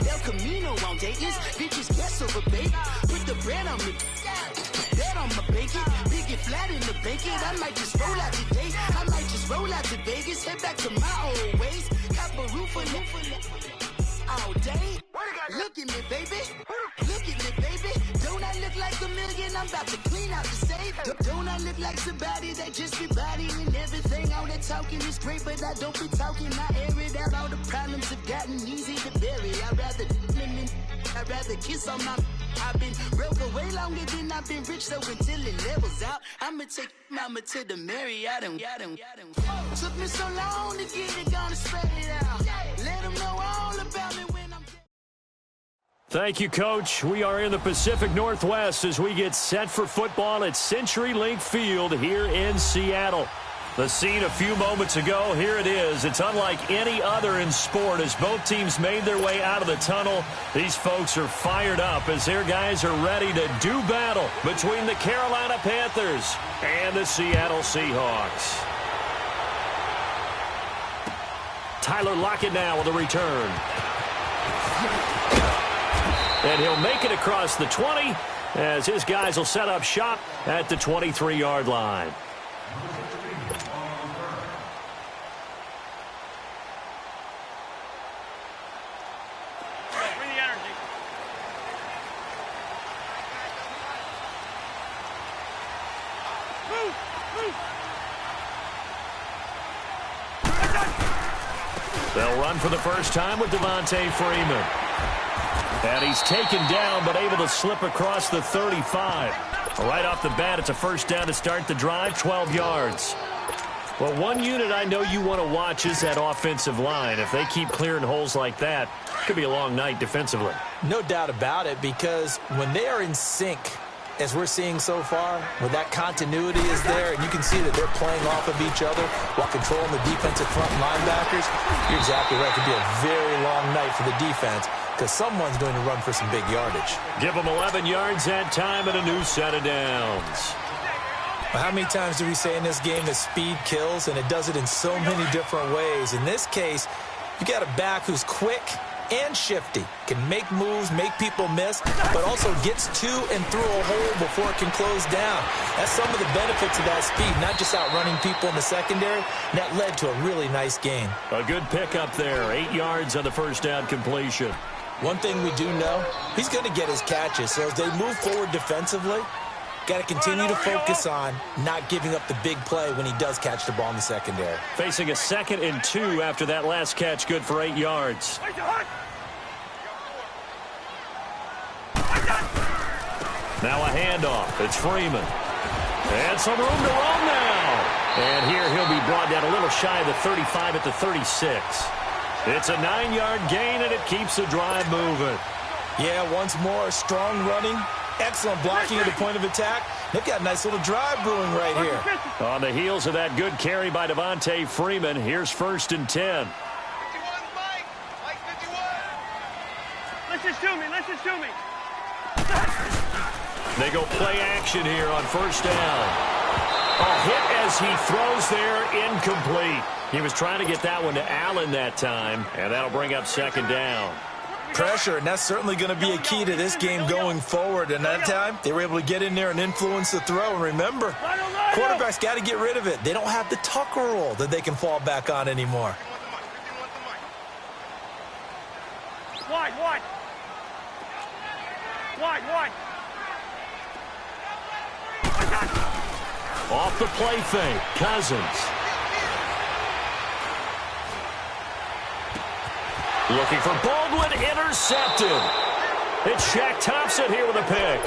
El Camino on Dayton's. Bitches guess over bait. Put the bread on me. Bet on my bacon. Big it flat in the bacon. I might just roll out today. I might just roll out to Vegas. Head back to my old ways. Cop a roof all day. Look at me, baby. Look at me, baby. Don't I look like a million? I'm about to clean out the safe. Don't I look like somebody that just be bodying everything? All that talking is great, but I don't be talking. I air it out. All the problems have gotten easy to bury. I'd rather kiss on my. I've been broke way longer than I've been rich, so until it levels out, I'ma take mama to the Marriott. Took me so long to get it, gonna spread it out. Let them know all about me when I'm. Thank you, Coach. We are in the Pacific Northwest as we get set for football at CenturyLink Field here in Seattle. The scene a few moments ago, here it is. It's unlike any other in sport as both teams made their way out of the tunnel. These folks are fired up as their guys are ready to do battle between the Carolina Panthers and the Seattle Seahawks. Tyler Lockett now with a return. And he'll make it across the 20 as his guys will set up shop at the 23-yard line. They'll run for the first time with Devontae Freeman. And he's taken down but able to slip across the 35. Right off the bat, it's a first down to start the drive, 12 yards. Well, one unit I know you want to watch is that offensive line. If they keep clearing holes like that, it could be a long night defensively. No doubt about it, because when they are in sync, as we're seeing so far, where that continuity is there, and you can see that they're playing off of each other while controlling the defensive front linebackers, you're exactly right. It could be a very long night for the defense because someone's going to run for some big yardage. Give them 11 yards that time and a new set of downs. Well, how many times do we say in this game that speed kills, and it does it in so many different ways? In this case, you got a back who's quick and shifty, can make moves, make people miss, but also gets to and through a hole before it can close down. That's some of the benefits of that speed, not just outrunning people in the secondary. And that led to a really nice gain. A good pickup there, 8 yards on the first down completion. One thing we do know, he's going to get his catches. So as they move forward defensively, got to continue to focus on not giving up the big play when he does catch the ball in the secondary. Facing a 2nd and 2 after that last catch, good for 8 yards. Now a handoff. It's Freeman. And some room to roam now. And here he'll be brought down a little shy of the 35 at the 36. It's a 9-yard gain, and it keeps the drive moving. Yeah, once more, strong running. Excellent blocking at the point of attack. They've got a nice little drive brewing right here. On the heels of that good carry by Devontae Freeman, here's 1st and 10. Listen to me. They go play action here on 1st down. A hit as he throws there, incomplete. He was trying to get that one to Allen that time, and that'll bring up 2nd down. Pressure, and that's certainly going to be a key to this game going forward. And that time, they were able to get in there and influence the throw. And remember, quarterbacks got to get rid of it. They don't have the Tucker rule that they can fall back on anymore. Wide. Off the play fake, Cousins. Looking for Baldwin, intercepted. It's Shaq Thompson here with a pick.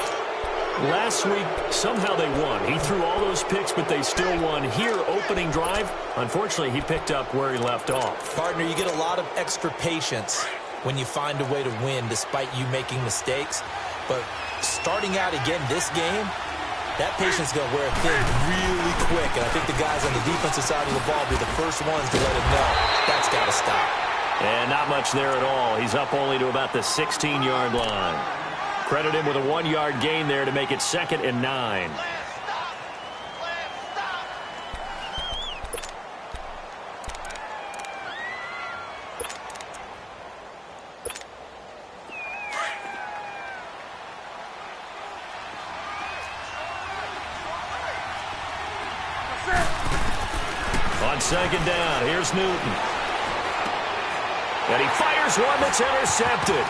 Last week, somehow they won. He threw all those picks, but they still won. Here, opening drive, unfortunately, he picked up where he left off. Partner, you get a lot of extra patience when you find a way to win despite you making mistakes. But starting out again this game, that patience is going to wear thin really quick. And I think the guys on the defensive side of the ball will be the first ones to let him know that's got to stop. And not much there at all. He's up only to about the 16-yard line. Credit him with a 1-yard gain there to make it 2nd and 9. On second down, here's Newton. And he fires one that's intercepted.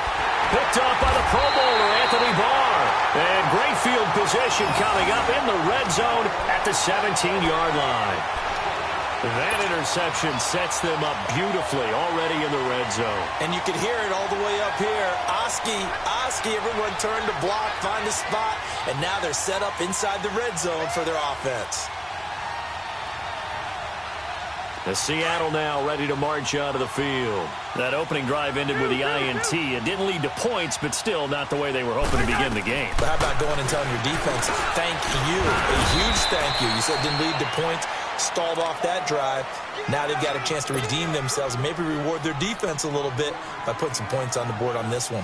Picked off by the Pro Bowler, Anthony Barr. And great field position coming up in the red zone at the 17-yard line. That interception sets them up beautifully already in the red zone. And you can hear it all the way up here. Oski, everyone turned to block, find a spot, and now they're set up inside the red zone for their offense. The Seattle now ready to march out of the field. That opening drive ended with the INT. It didn't lead to points, but still not the way they were hoping to begin the game. But how about going and telling your defense, thank you, a huge thank you. You said it didn't lead to points, stalled off that drive. Now they've got a chance to redeem themselves and maybe reward their defense a little bit by putting some points on the board on this one.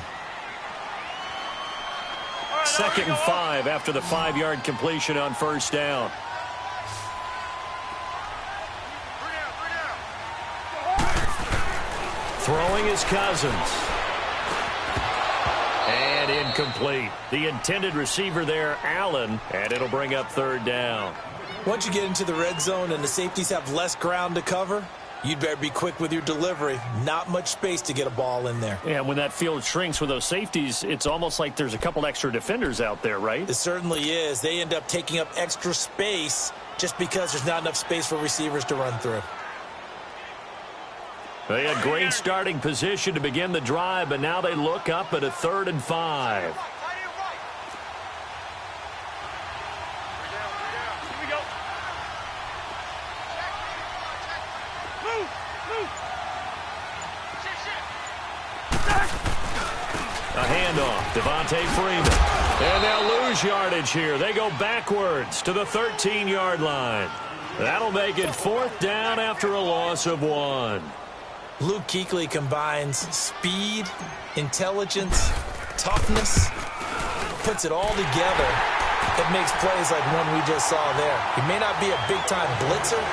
2nd and 5 after the 5-yard completion on first down. Throwing his Cousins. And incomplete. The intended receiver there, Allen, and it'll bring up 3rd down. Once you get into the red zone and the safeties have less ground to cover, you'd better be quick with your delivery. Not much space to get a ball in there. Yeah, when that field shrinks with those safeties, it's almost like there's a couple extra defenders out there, right? It certainly is. They end up taking up extra space just because there's not enough space for receivers to run through. They had great starting position to begin the drive, but now they look up at a 3rd and 5. A handoff, Devontae Freeman. And they'll lose yardage here. They go backwards to the 13-yard line. That'll make it 4th down after a loss of 1. Luke Kuechly combines speed, intelligence, toughness, puts it all together. It makes plays like one we just saw there. He may not be a big-time blitzer,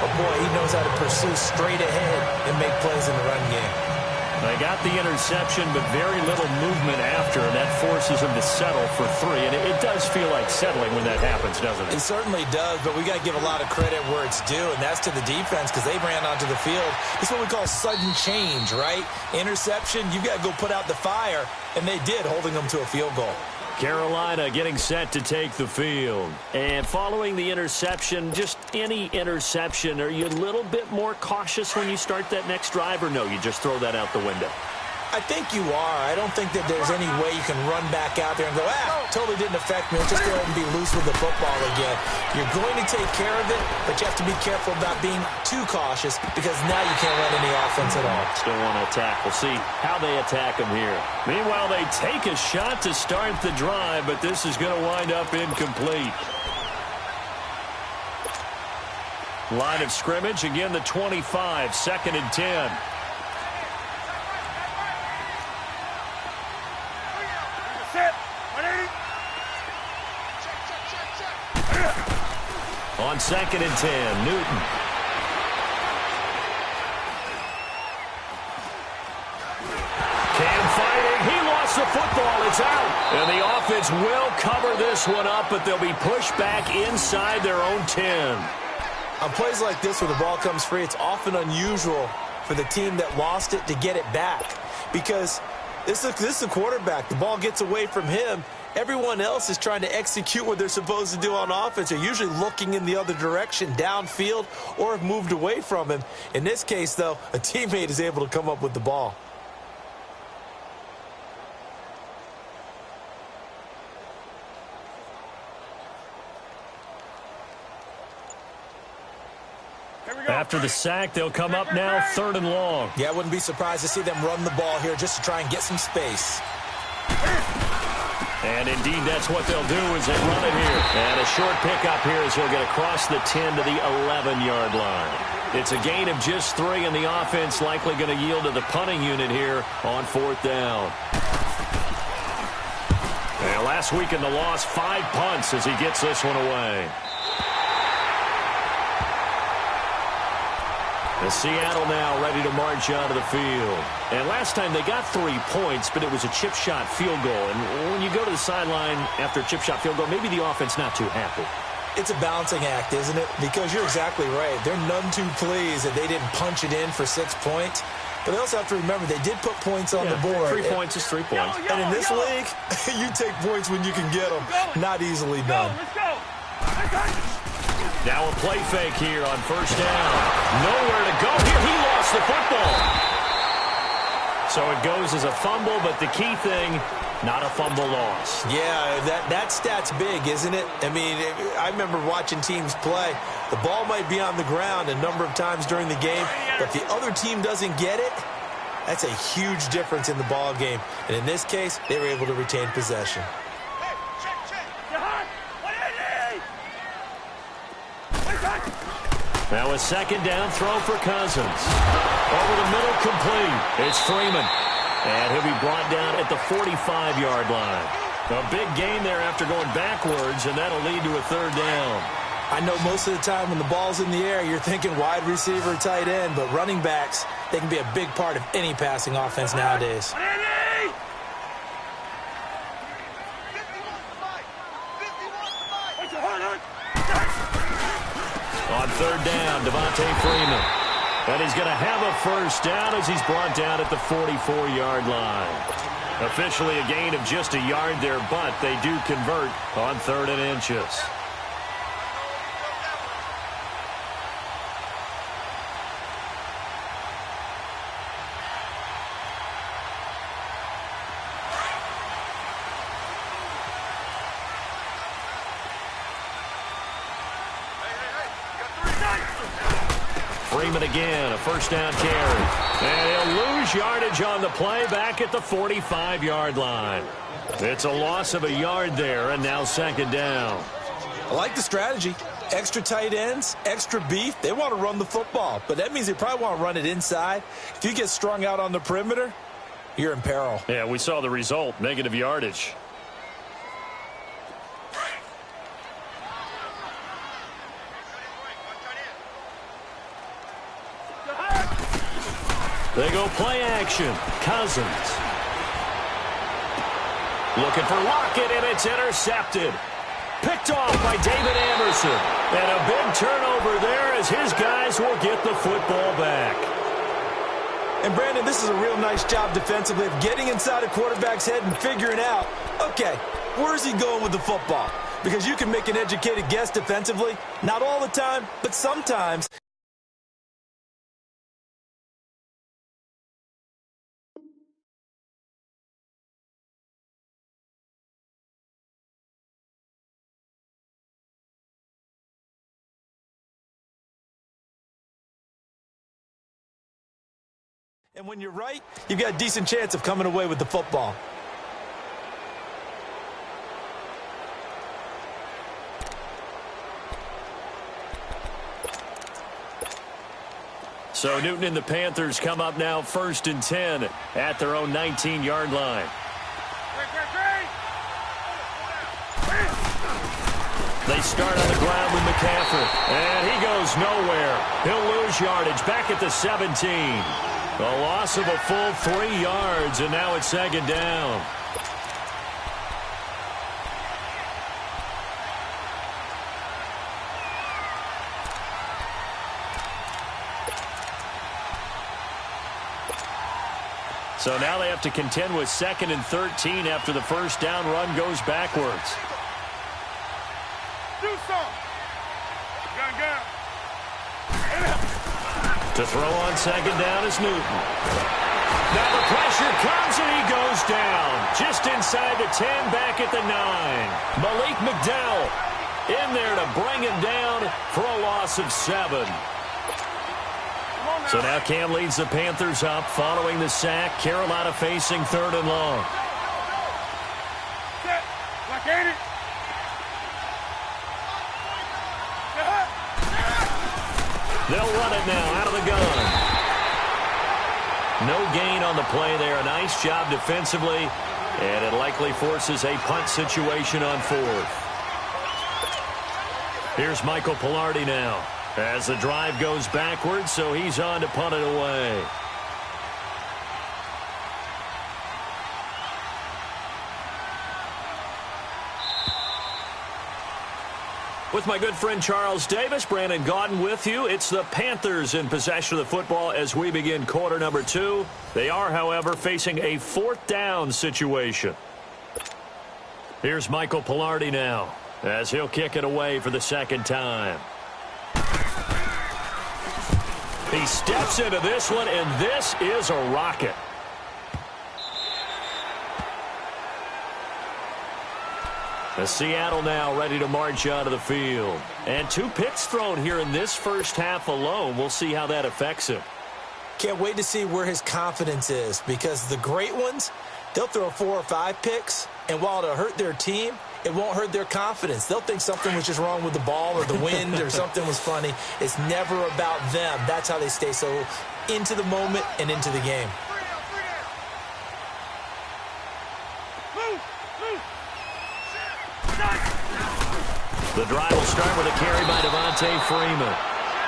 but boy, he knows how to pursue straight ahead and make plays in the run game. They got the interception, but very little movement after, and that forces them to settle for 3. And it does feel like settling when that happens, doesn't it? It certainly does, but we got to give a lot of credit where it's due, and that's to the defense because they ran onto the field. It's what we call sudden change, right? Interception, you got to go put out the fire, and they did, holding them to a field goal. Carolina getting set to take the field. And following the interception, just any interception, are you a little bit more cautious when you start that next drive, or no, you just throw that out the window? I think you are. I don't think that there's any way you can run back out there and go, totally didn't affect me. Let's just go ahead and be loose with the football again. You're going to take care of it, but you have to be careful about being too cautious because now you can't run any offense at all. Still want to attack. We'll see how they attack them here. Meanwhile, they take a shot to start the drive, but this is going to wind up incomplete. Line of scrimmage, again the 25, 2nd and 10. On 2nd and 10, Newton. Cam fighting. He lost the football. It's out. And the offense will cover this one up, but they'll be pushed back inside their own 10. On plays like this where the ball comes free, it's often unusual for the team that lost it to get it back because this is a quarterback. The ball gets away from him. Everyone else is trying to execute what they're supposed to do on offense. They're usually looking in the other direction, downfield, or have moved away from him. In this case, though, a teammate is able to come up with the ball. After the sack, they'll come up now 3rd and long. Yeah, I wouldn't be surprised to see them run the ball here just to try and get some space. And indeed, that's what they'll do is they run it here. And a short pickup here as he'll get across the 10 to the 11-yard line. It's a gain of just 3, and the offense likely going to yield to the punting unit here on 4th down. And last week in the loss, 5 punts as he gets this one away. The Seattle now ready to march out of the field. And last time they got 3 points, but it was a chip shot field goal. And when you go to the sideline after a chip shot field goal, maybe the offense not too happy. It's a balancing act, isn't it? Because you're exactly right. They're none too pleased that they didn't punch it in for 6 points. But they also have to remember they did put points on the board. 3 points is 3 points. And in this league, you take points when you can get them. Not easily done. Let's go. Now a play fake here on first down. Nowhere to go here. He lost the football. So it goes as a fumble, but the key thing, not a fumble loss. Yeah, that stat's big, isn't it? I mean, I remember watching teams play. The ball might be on the ground a number of times during the game, but if the other team doesn't get it, that's a huge difference in the ball game. And in this case, they were able to retain possession. Now a second down throw for Cousins. Over the middle, complete. It's Freeman. And he'll be brought down at the 45-yard line. A big gain there after going backwards, and that'll lead to a third down. I know most of the time when the ball's in the air, you're thinking wide receiver, tight end, but running backs, they can be a big part of any passing offense nowadays. On third down, Devontae Freeman. And he's going to have a first down as he's brought down at the 44-yard line. Officially a gain of just a yard there, but they do convert on 3rd and inches. Freeman again, a first down carry. And he'll lose yardage on the play back at the 45-yard line. It's a loss of a yard there, and now second down. I like the strategy. Extra tight ends, extra beef. They want to run the football, but that means they probably want to run it inside. If you get strung out on the perimeter, you're in peril. Yeah, we saw the result, negative yardage. They go play action. Cousins. Looking for Lockett, and it's intercepted. Picked off by David Anderson. And a big turnover there as his guys will get the football back. And, Brandon, this is a real nice job defensively of getting inside a quarterback's head and figuring out, okay, where's he going with the football? Because you can make an educated guess defensively. Not all the time, but sometimes. And when you're right, you've got a decent chance of coming away with the football. So Newton and the Panthers come up now 1st and 10 at their own 19-yard line. They start on the ground with McCaffrey, and he goes nowhere. He'll lose yardage back at the 17. A loss of a full 3 yards, and now it's second down. So now they have to contend with 2nd and 13 after the first down run goes backwards. Do something. Gun. To throw on second down is Newton. Now the pressure comes and he goes down. Just inside the 10, back at the 9. Malik McDowell in there to bring him down for a loss of 7. So now Cam leads the Panthers up following the sack. Carolina facing 3rd and long. Set. Like 80. They'll run it now out of the gun. No gain on the play there. A nice job defensively. And it likely forces a punt situation on 4th. Here's Michael Pilardi now as the drive goes backwards, so he's on to punt it away. With my good friend Charles Davis, Brandon Gaudin with you. It's the Panthers in possession of the football as we begin quarter number 2. They are, however, facing a 4th down situation. Here's Michael Pilardi now as he'll kick it away for the 2nd time. He steps into this one, and this is a rocket. The Seattle now ready to march out of the field. And 2 picks thrown here in this first half alone. We'll see how that affects him. Can't wait to see where his confidence is, because the great ones, they'll throw 4 or 5 picks, and while it'll hurt their team, it won't hurt their confidence. They'll think something was just wrong with the ball or the wind or something was funny. It's never about them. That's how they stay so into the moment and into the game. The drive will start with a carry by Devontae Freeman.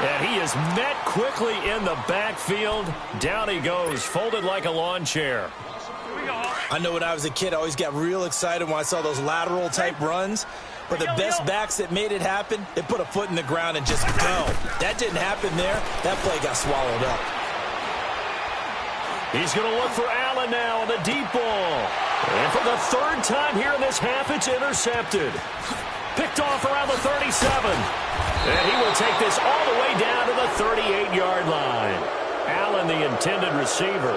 And he is met quickly in the backfield. Down he goes, folded like a lawn chair. I know when I was a kid, I always got real excited when I saw those lateral-type runs. But the best backs that made it happen, they put a foot in the ground and just go. That didn't happen there. That play got swallowed up. He's going to look for Allen now on the deep ball. And for the 3rd time here in this half, it's intercepted. Picked off around the 37. And he will take this all the way down to the 38-yard line. Allen, the intended receiver.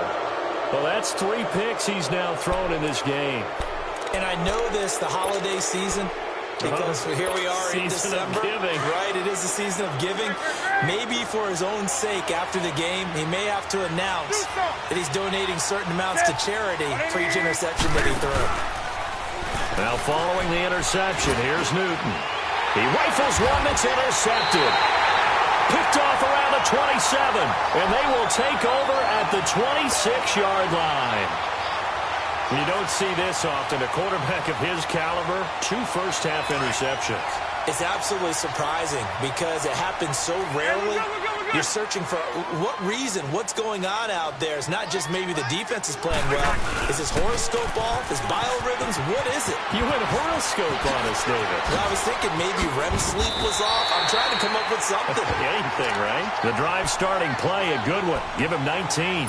Well, that's 3 picks he's now thrown in this game. And I know this, the holiday season, because here we are in December. Right, it is the season of giving. Maybe for his own sake, after the game, he may have to announce that he's donating certain amounts to charity for each interception that he threw. Now following the interception, here's Newton. He rifles one that's intercepted. Picked off around the 27, and they will take over at the 26-yard line. You don't see this often. A quarterback of his caliber, 2 first-half interceptions. It's absolutely surprising because it happens so rarely. You're searching for what reason, what's going on out there. It's not just maybe the defense is playing well. Is his horoscope off? His biorhythms? What is it? You went horoscope on us, David. Well, I was thinking maybe REM sleep was off. I'm trying to come up with something. Anything, right? The drive starting play, a good one. Give him 19.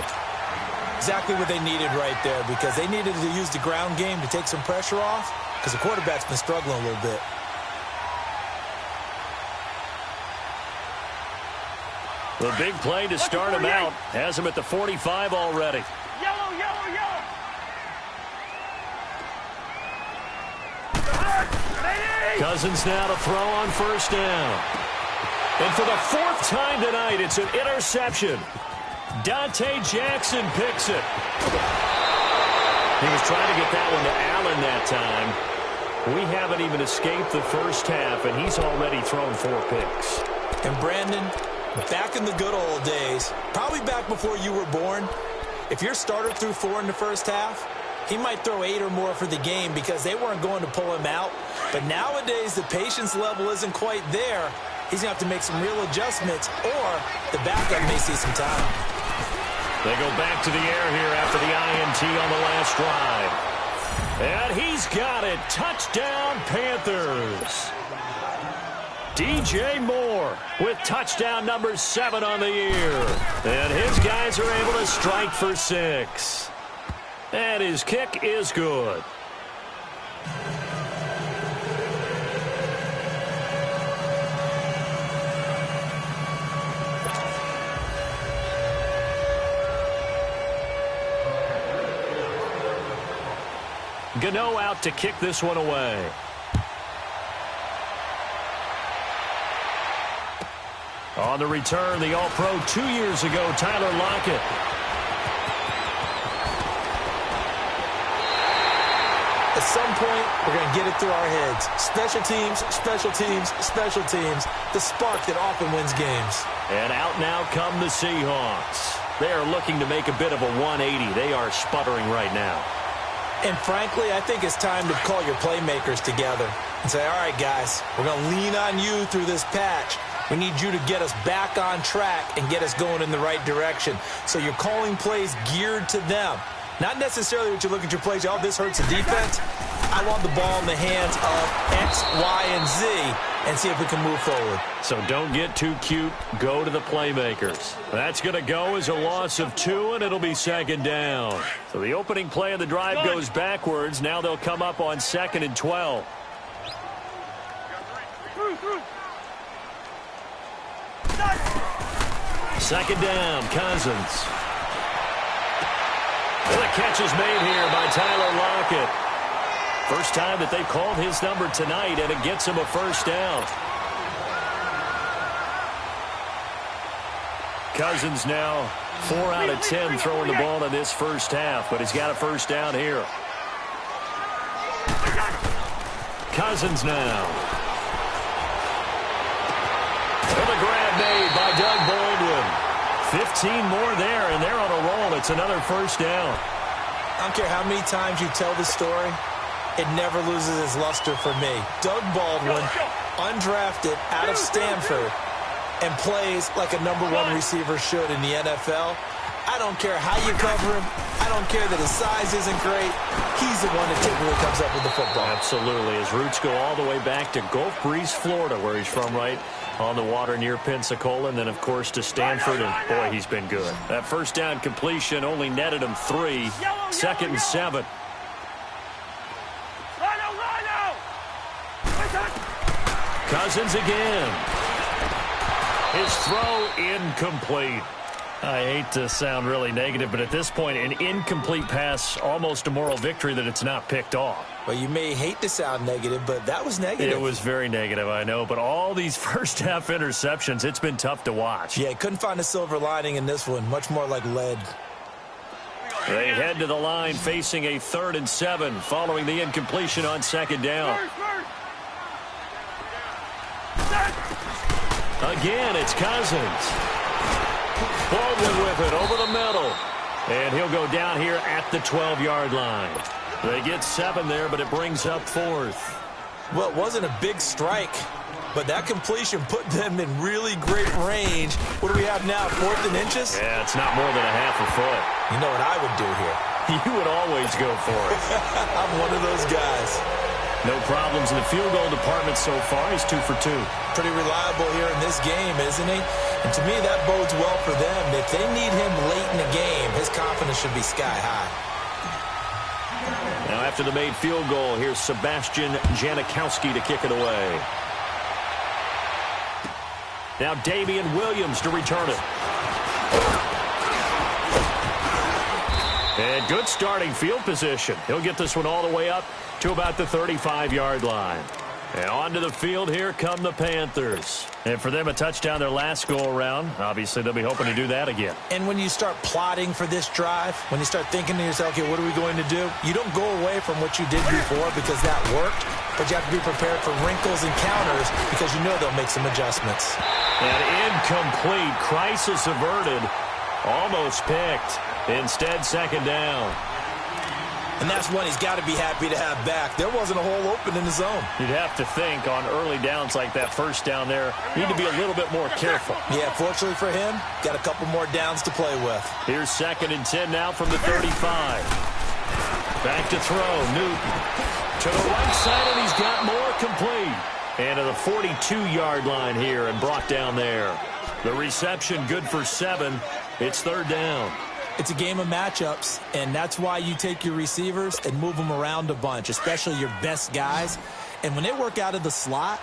Exactly what they needed right there, because they needed to use the ground game to take some pressure off, because the quarterback's been struggling a little bit. The big play to start him out has him at the 45 already. Yellow, yellow, yellow. Cousins now to throw on 1st down. And for the 4th time tonight, it's an interception. Dante Jackson picks it. He was trying to get that one to Allen that time. We haven't even escaped the first half, and he's already thrown 4 picks. And Brandon, back in the good old days, probably back before you were born, if your starter threw 4 in the first half, he might throw 8 or more for the game because they weren't going to pull him out. But nowadays, the patience level isn't quite there. He's going to have to make some real adjustments, or the backup may see some time. They go back to the air here after the INT on the last drive. And he's got it. Touchdown, Panthers. DJ Moore with touchdown number 7 on the year. And his guys are able to strike for 6. And his kick is good. Gano out to kick this one away. On the return, the All-Pro 2 years ago, Tyler Lockett. At some point, we're going to get it through our heads. Special teams, special teams, special teams. The spark that often wins games. And out now come the Seahawks. They are looking to make a bit of a 180. They are sputtering right now. And frankly, I think it's time to call your playmakers together and say, all right, guys, we're going to lean on you through this patch. We need you to get us back on track and get us going in the right direction. So you're calling plays geared to them. Not necessarily what you look at your plays, oh, this hurts the defense. I want the ball in the hands of X, Y, and Z and see if we can move forward. So don't get too cute. Go to the playmakers. That's going to go as a loss of 2, and it'll be second down. So the opening play of the drive goes backwards. Now they'll come up on 2nd and 12. Second down, Cousins. And the catch is made here by Tyler Lockett. First time that they've called his number tonight, and it gets him a first down. Cousins now 4 out of 10 throwing the ball in this first half, but he's got a first down here. Cousins now. And the grab made by Doug Baldwin. 15 more there, and they're on a roll. It's another first down. I don't care how many times you tell the story, it never loses its luster for me. Doug Baldwin, undrafted out of Stanford, and plays like a #1 receiver should in the NFL. I don't care how you cover him. I don't care that his size isn't great. He's the one that typically comes up with the football. Absolutely. His roots go all the way back to Gulf Breeze, Florida, where he's from, right on the water near Pensacola, and then, of course, to Stanford, and, boy, he's been good. That first down completion only netted him 3. 2nd and 7. Cousins again. His throw incomplete. I hate to sound really negative, but at this point, an incomplete pass, almost a moral victory that it's not picked off. Well, you may hate to sound negative, but that was negative. It was very negative, I know, but all these first-half interceptions, it's been tough to watch. Yeah, couldn't find a silver lining in this one, much more like lead. They head to the line facing a 3rd and 7 following the incompletion on 2nd down. Again, it's Cousins. Baldwin with it over the middle. And he'll go down here at the 12-yard line. They get 7 there, but it brings up 4th. Well, it wasn't a big strike, but that completion put them in really great range. What do we have now, 4th and inches? Yeah, it's not more than a half a foot. You know what I would do here? You would always go for it. I'm one of those guys. No problems in the field goal department so far. He's 2 for 2. Pretty reliable here in this game, isn't he? And to me, that bodes well for them. If they need him late in the game, his confidence should be sky high. Now after the made field goal, here's Sebastian Janikowski to kick it away. Now Damian Williams to return it. And good starting field position. He'll get this one all the way up to about the 35-yard line. And onto the field, here come the Panthers. And for them, a touchdown their last go-around. Obviously, they'll be hoping to do that again. And when you start plotting for this drive, when you start thinking to yourself, okay, what are we going to do? You don't go away from what you did before because that worked, but you have to be prepared for wrinkles and counters because you know they'll make some adjustments. And incomplete. Crisis averted. Almost picked. Instead, 2nd down. And that's one he's got to be happy to have back. There wasn't a hole open in the zone. You'd have to think on early downs like that first down there, need to be a little bit more careful. Yeah, fortunately for him, got a couple more downs to play with. Here's 2nd and 10 now from the 35. Back to throw, Newton. To the right side, and he's got more complete. And to the 42-yard line here and brought down there. The reception good for 7. It's 3rd down. It's a game of matchups, and that's why you take your receivers and move them around a bunch, especially your best guys. And when they work out of the slot,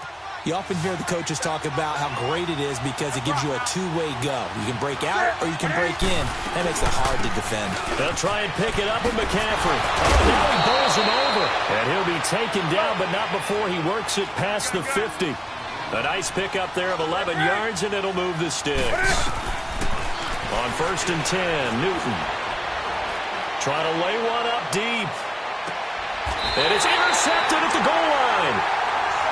you often hear the coaches talk about how great it is because it gives you a two-way go. You can break out or you can break in. That makes it hard to defend. They'll try and pick it up with McCaffrey. Oh, now he bowls him over. And he'll be taken down, but not before he works it past the 50. A nice pickup there of 11 yards, and it'll move the sticks. On 1st and 10, Newton. Trying to lay one up deep. And it's intercepted at the goal line.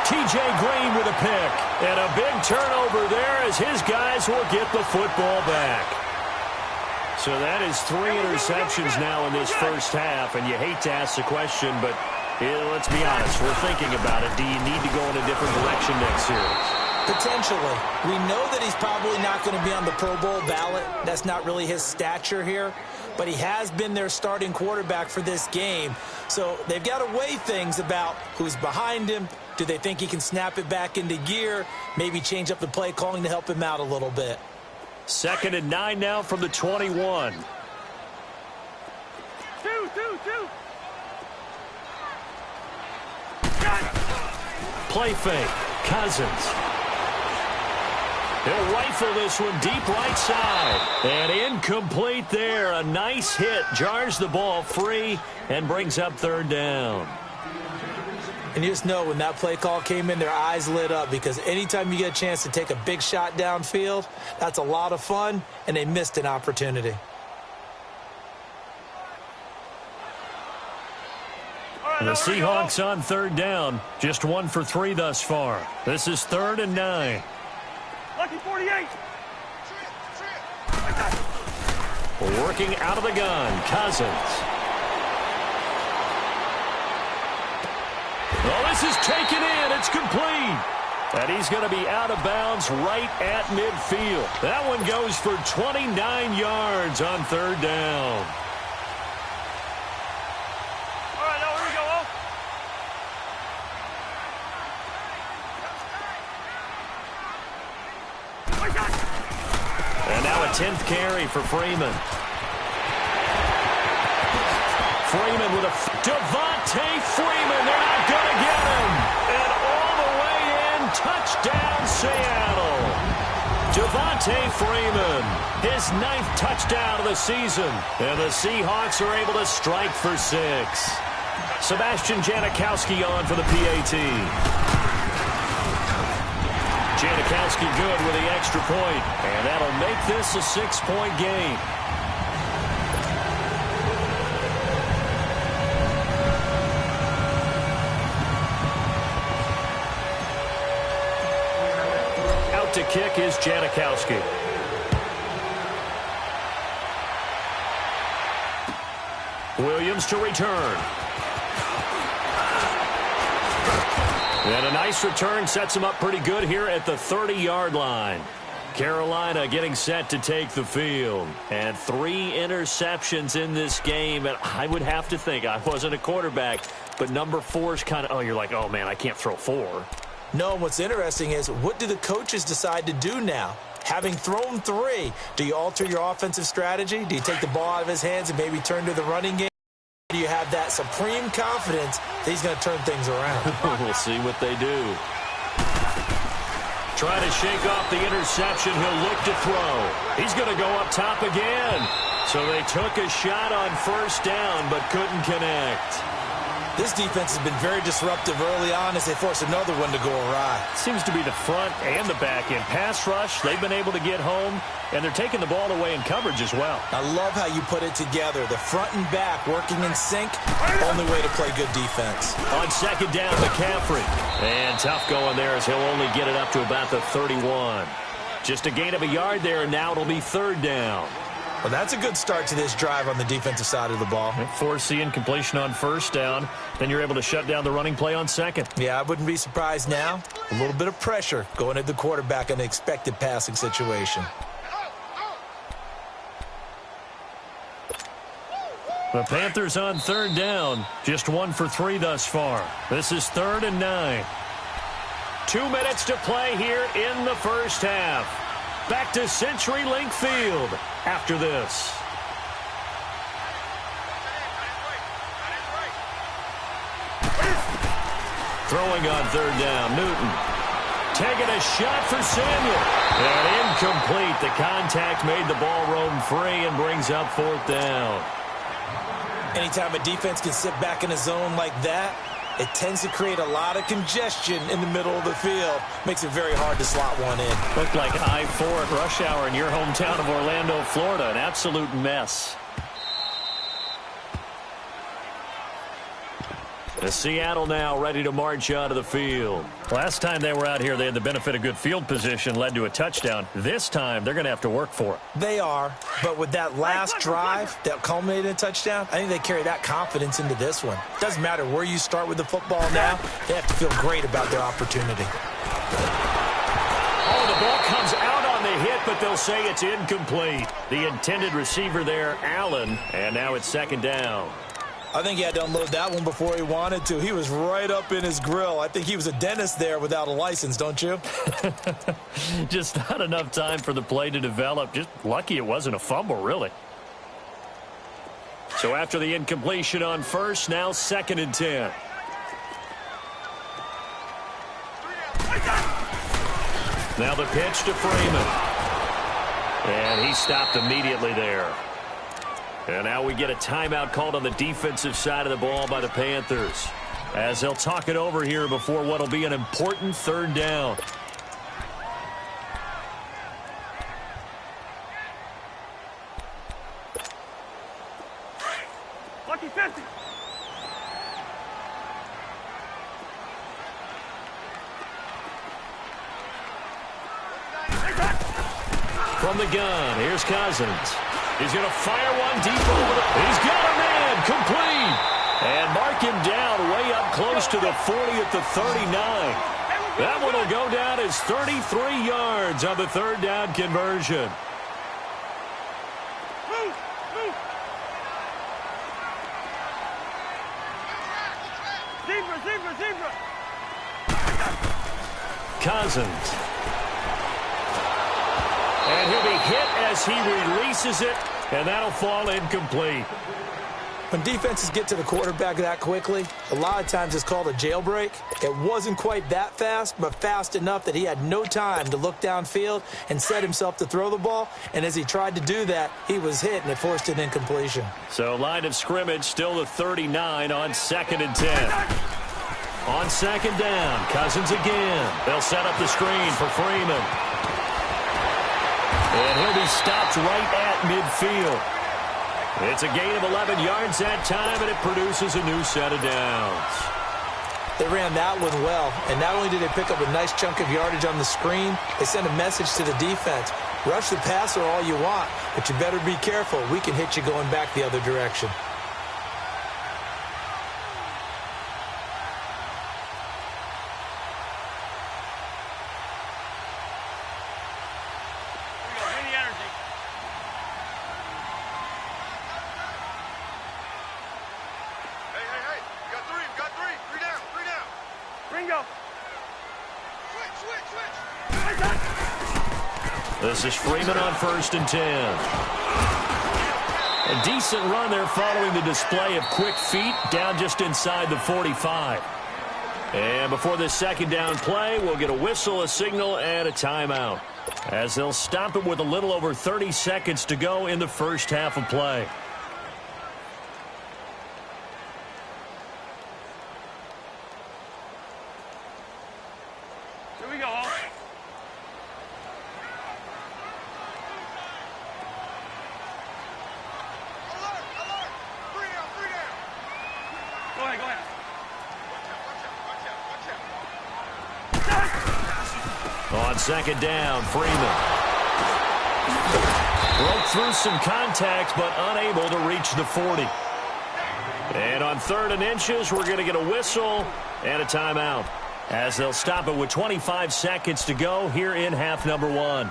T.J. Green with a pick. And a big turnover there as his guys will get the football back. So that is 3 interceptions now in this first half. And you hate to ask the question, but let's be honest. We're thinking about it. Do you need to go in a different direction next series? Potentially. We know that he's probably not going to be on the Pro Bowl ballot. That's not really his stature here. but he has been their starting quarterback for this game. So they've got to weigh things about who's behind him. Do they think he can snap it back into gear? Maybe change up the play calling to help him out a little bit. 2nd and 9 now from the 21. Two. Play fake. Cousins. He'll rifle this one deep right side. And incomplete there. A nice hit. Jars the ball free and brings up 3rd down. And you just know when that play call came in, their eyes lit up, because anytime you get a chance to take a big shot downfield, that's a lot of fun, and they missed an opportunity. The Seahawks on 3rd down. Just 1 for 3 thus far. This is 3rd and 9. Lucky 48. Working out of the gun. Cousins. Oh, this is taken in. It's complete. And he's going to be out of bounds right at midfield. That one goes for 29 yards on 3rd down. All right, now here we go, And now a 10th carry for Freeman. Freeman with a Devontae Freeman. They're not going to get him. And all the way in, touchdown Seattle. Devontae Freeman, his 9th touchdown of the season. And the Seahawks are able to strike for 6. Sebastian Janikowski on for the PAT. Janikowski good with the extra point. And that'll make this a 6-point game. To kick is Janikowski. Williams to return. And a nice return sets him up pretty good here at the 30-yard line. Carolina getting set to take the field. And 3 interceptions in this game. And I would have to think, I wasn't a quarterback, but number 4 is kind of, you're like, oh, man, I can't throw 4. No, what's interesting is, what do the coaches decide to do now? Having thrown 3, do you alter your offensive strategy? Do you take the ball out of his hands and maybe turn to the running game? Do you have that supreme confidence that he's going to turn things around? We'll see what they do. Trying to shake off the interception. He'll look to throw. He's going to go up top again. So they took a shot on 1st down but couldn't connect. This defense has been very disruptive early on as they force another one to go awry. Seems to be the front and the back end. Pass rush, they've been able to get home, and they're taking the ball away in coverage as well. I love how you put it together. The front and back working in sync, only way to play good defense. On 2nd down, McCaffrey. And tough going there as he'll only get it up to about the 31. Just a gain of a yard there, and now it'll be 3rd down. Well, that's a good start to this drive on the defensive side of the ball. Forcing completion on 1st down. Then you're able to shut down the running play on 2nd. Yeah, I wouldn't be surprised now. A little bit of pressure going at the quarterback in an expected passing situation. The Panthers on 3rd down. Just 1 for 3 thus far. This is 3rd and 9. 2 minutes to play here in the first half. Back to CenturyLink Field after this. Throwing on 3rd down, Newton. Taking a shot for Samuel. And incomplete. The contact made the ball roam free and brings up 4th down. Anytime a defense can sit back in a zone like that, it tends to create a lot of congestion in the middle of the field. Makes it very hard to slot one in. Looked like I-4 at rush hour in your hometown of Orlando, Florida. An absolute mess. The Seattle now ready to march out of the field. Last time they were out here, they had the benefit of good field position, led to a touchdown. This time, they're going to have to work for it. They are, but with that last drive that culminated in a touchdown, I think they carry that confidence into this one. Doesn't matter where you start with the football now, they have to feel great about their opportunity. Oh, the ball comes out on the hit, but they'll say it's incomplete. The intended receiver there, Allen, and now it's second down. I think he had to unload that one before he wanted to. He was right up in his grill. I think he was a dentist there without a license, don't you? Just not enough time for the play to develop. Just lucky it wasn't a fumble, really. So after the incompletion on first, now 2nd and 10. Now the pitch to Freeman. And he stopped immediately there. And now we get a timeout called on the defensive side of the ball by the Panthers, as they'll talk it over here before what will be an important 3rd down. Lucky 50. From the gun, here's Cousins. He's going to fire one deep over. He's got a man, complete. And mark him down way up close to the 40 at the 39. That one will go down as 33 yards on the 3rd down conversion. Zebra. Cousins. And he'll be hit as he releases it, and that'll fall incomplete. When defenses get to the quarterback that quickly, a lot of times it's called a jailbreak. It wasn't quite that fast, but fast enough that he had no time to look downfield and set himself to throw the ball. And as he tried to do that, he was hit, and it forced an incompletion. So line of scrimmage still the 39 on 2nd and 10. On 2nd down, Cousins again. They'll set up the screen for Freeman. And he'll be stopped right at midfield. It's a gain of 11 yards that time, and it produces a new set of downs. They ran that one well, and not only did they pick up a nice chunk of yardage on the screen, they sent a message to the defense. Rush the passer all you want, but you better be careful. We can hit you going back the other direction. This is Freeman on 1st and 10. A decent run there following the display of quick feet down just inside the 45. And before this 2nd down play, we'll get a whistle, a signal, and a timeout, as they'll stop it with a little over 30 seconds to go in the first half of play. Here we go. Go ahead. On 2nd down, Freeman broke through some contact, but unable to reach the 40. And on 3rd and inches, we're going to get a whistle and a timeout, as they'll stop it with 25 seconds to go here in half number 1.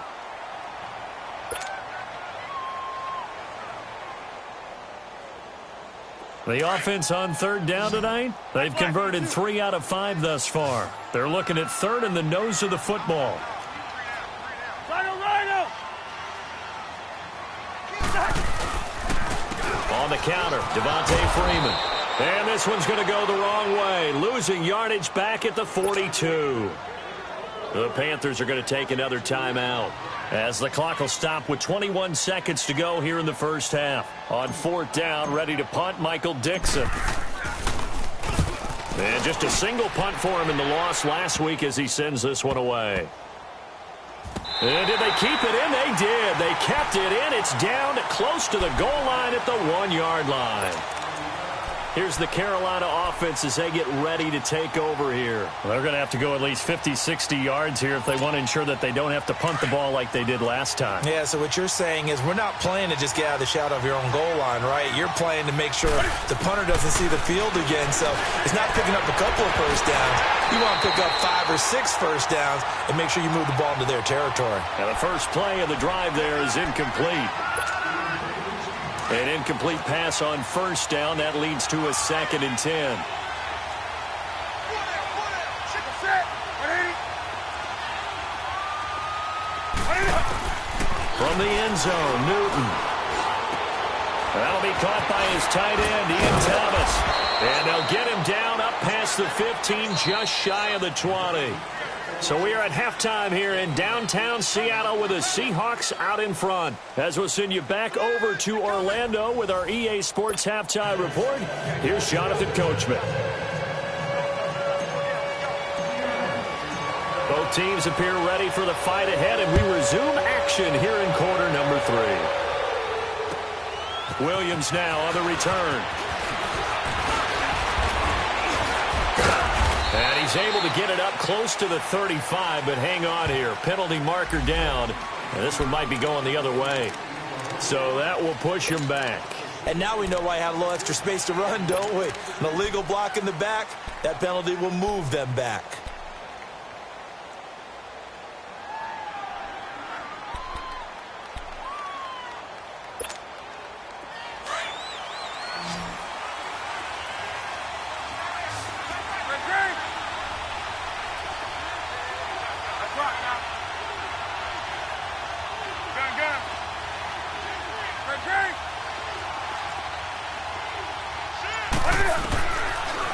The offense on 3rd down tonight, they've converted 3 out of 5 thus far. They're looking at 3rd and the nose of the football. On the counter, Devontae Freeman. And this one's going to go the wrong way, losing yardage back at the 42. The Panthers are going to take another timeout, as the clock will stop with 21 seconds to go here in the first half. On 4th down, ready to punt, Michael Dixon. And just a single punt for him in the loss last week as he sends this one away. And did they keep it in? They did. They kept it in. It's down close to the goal line at the 1-yard line. Here's the Carolina offense as they get ready to take over here. Well, they're going to have to go at least 50, 60 yards here if they want to ensure that they don't have to punt the ball like they did last time. Yeah, so what you're saying is we're not playing to just get out of the shadow of your own goal line, right? You're playing to make sure the punter doesn't see the field again. So it's not picking up a couple of first downs. You want to pick up 5 or 6 first downs and make sure you move the ball into their territory. And the first play of the drive there is incomplete. An incomplete pass on first down. That leads to a 2nd and 10. From the end zone, Newton. That'll be caught by his tight end, Ian Thomas. And they'll get him down up past the 15, just shy of the 20. So we are at halftime here in downtown Seattle with the Seahawks out in front. As we'll send you back over to Orlando with our EA Sports Halftime Report, here's Jonathan Coachman. Both teams appear ready for the fight ahead, and we resume action here in quarter number 3. Williams now on the return. And he's able to get it up close to the 35, but hang on here. Penalty marker down, and this one might be going the other way. So that will push him back. And now we know why I have a little extra space to run, don't we? An illegal block in the back, that penalty will move them back.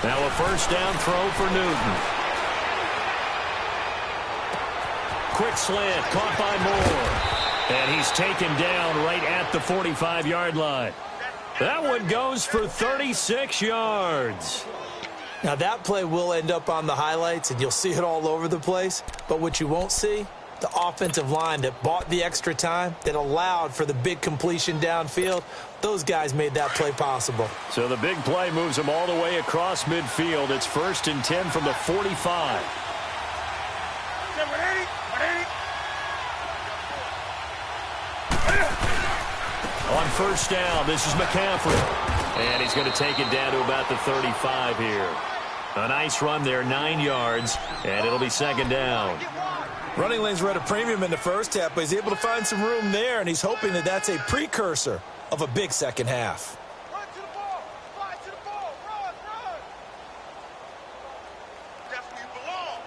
Now a first down throw for Newton. Quick slant, caught by Moore. And he's taken down right at the 45-yard line. That one goes for 36 yards. Now that play will end up on the highlights, and you'll see it all over the place. But what you won't see, the offensive line that bought the extra time, that allowed for the big completion downfield, those guys made that play possible. So the big play moves them all the way across midfield. It's 1st and 10 from the 45. On first down, this is McCaffrey. And he's going to take it down to about the 35 here. A nice run there, 9 yards, and it'll be 2nd down. Running lanes were at a premium in the first half, but he's able to find some room there, and he's hoping that that's a precursor of a big second half. Run to the ball. Fly to the ball. Run, run. That's where you belong.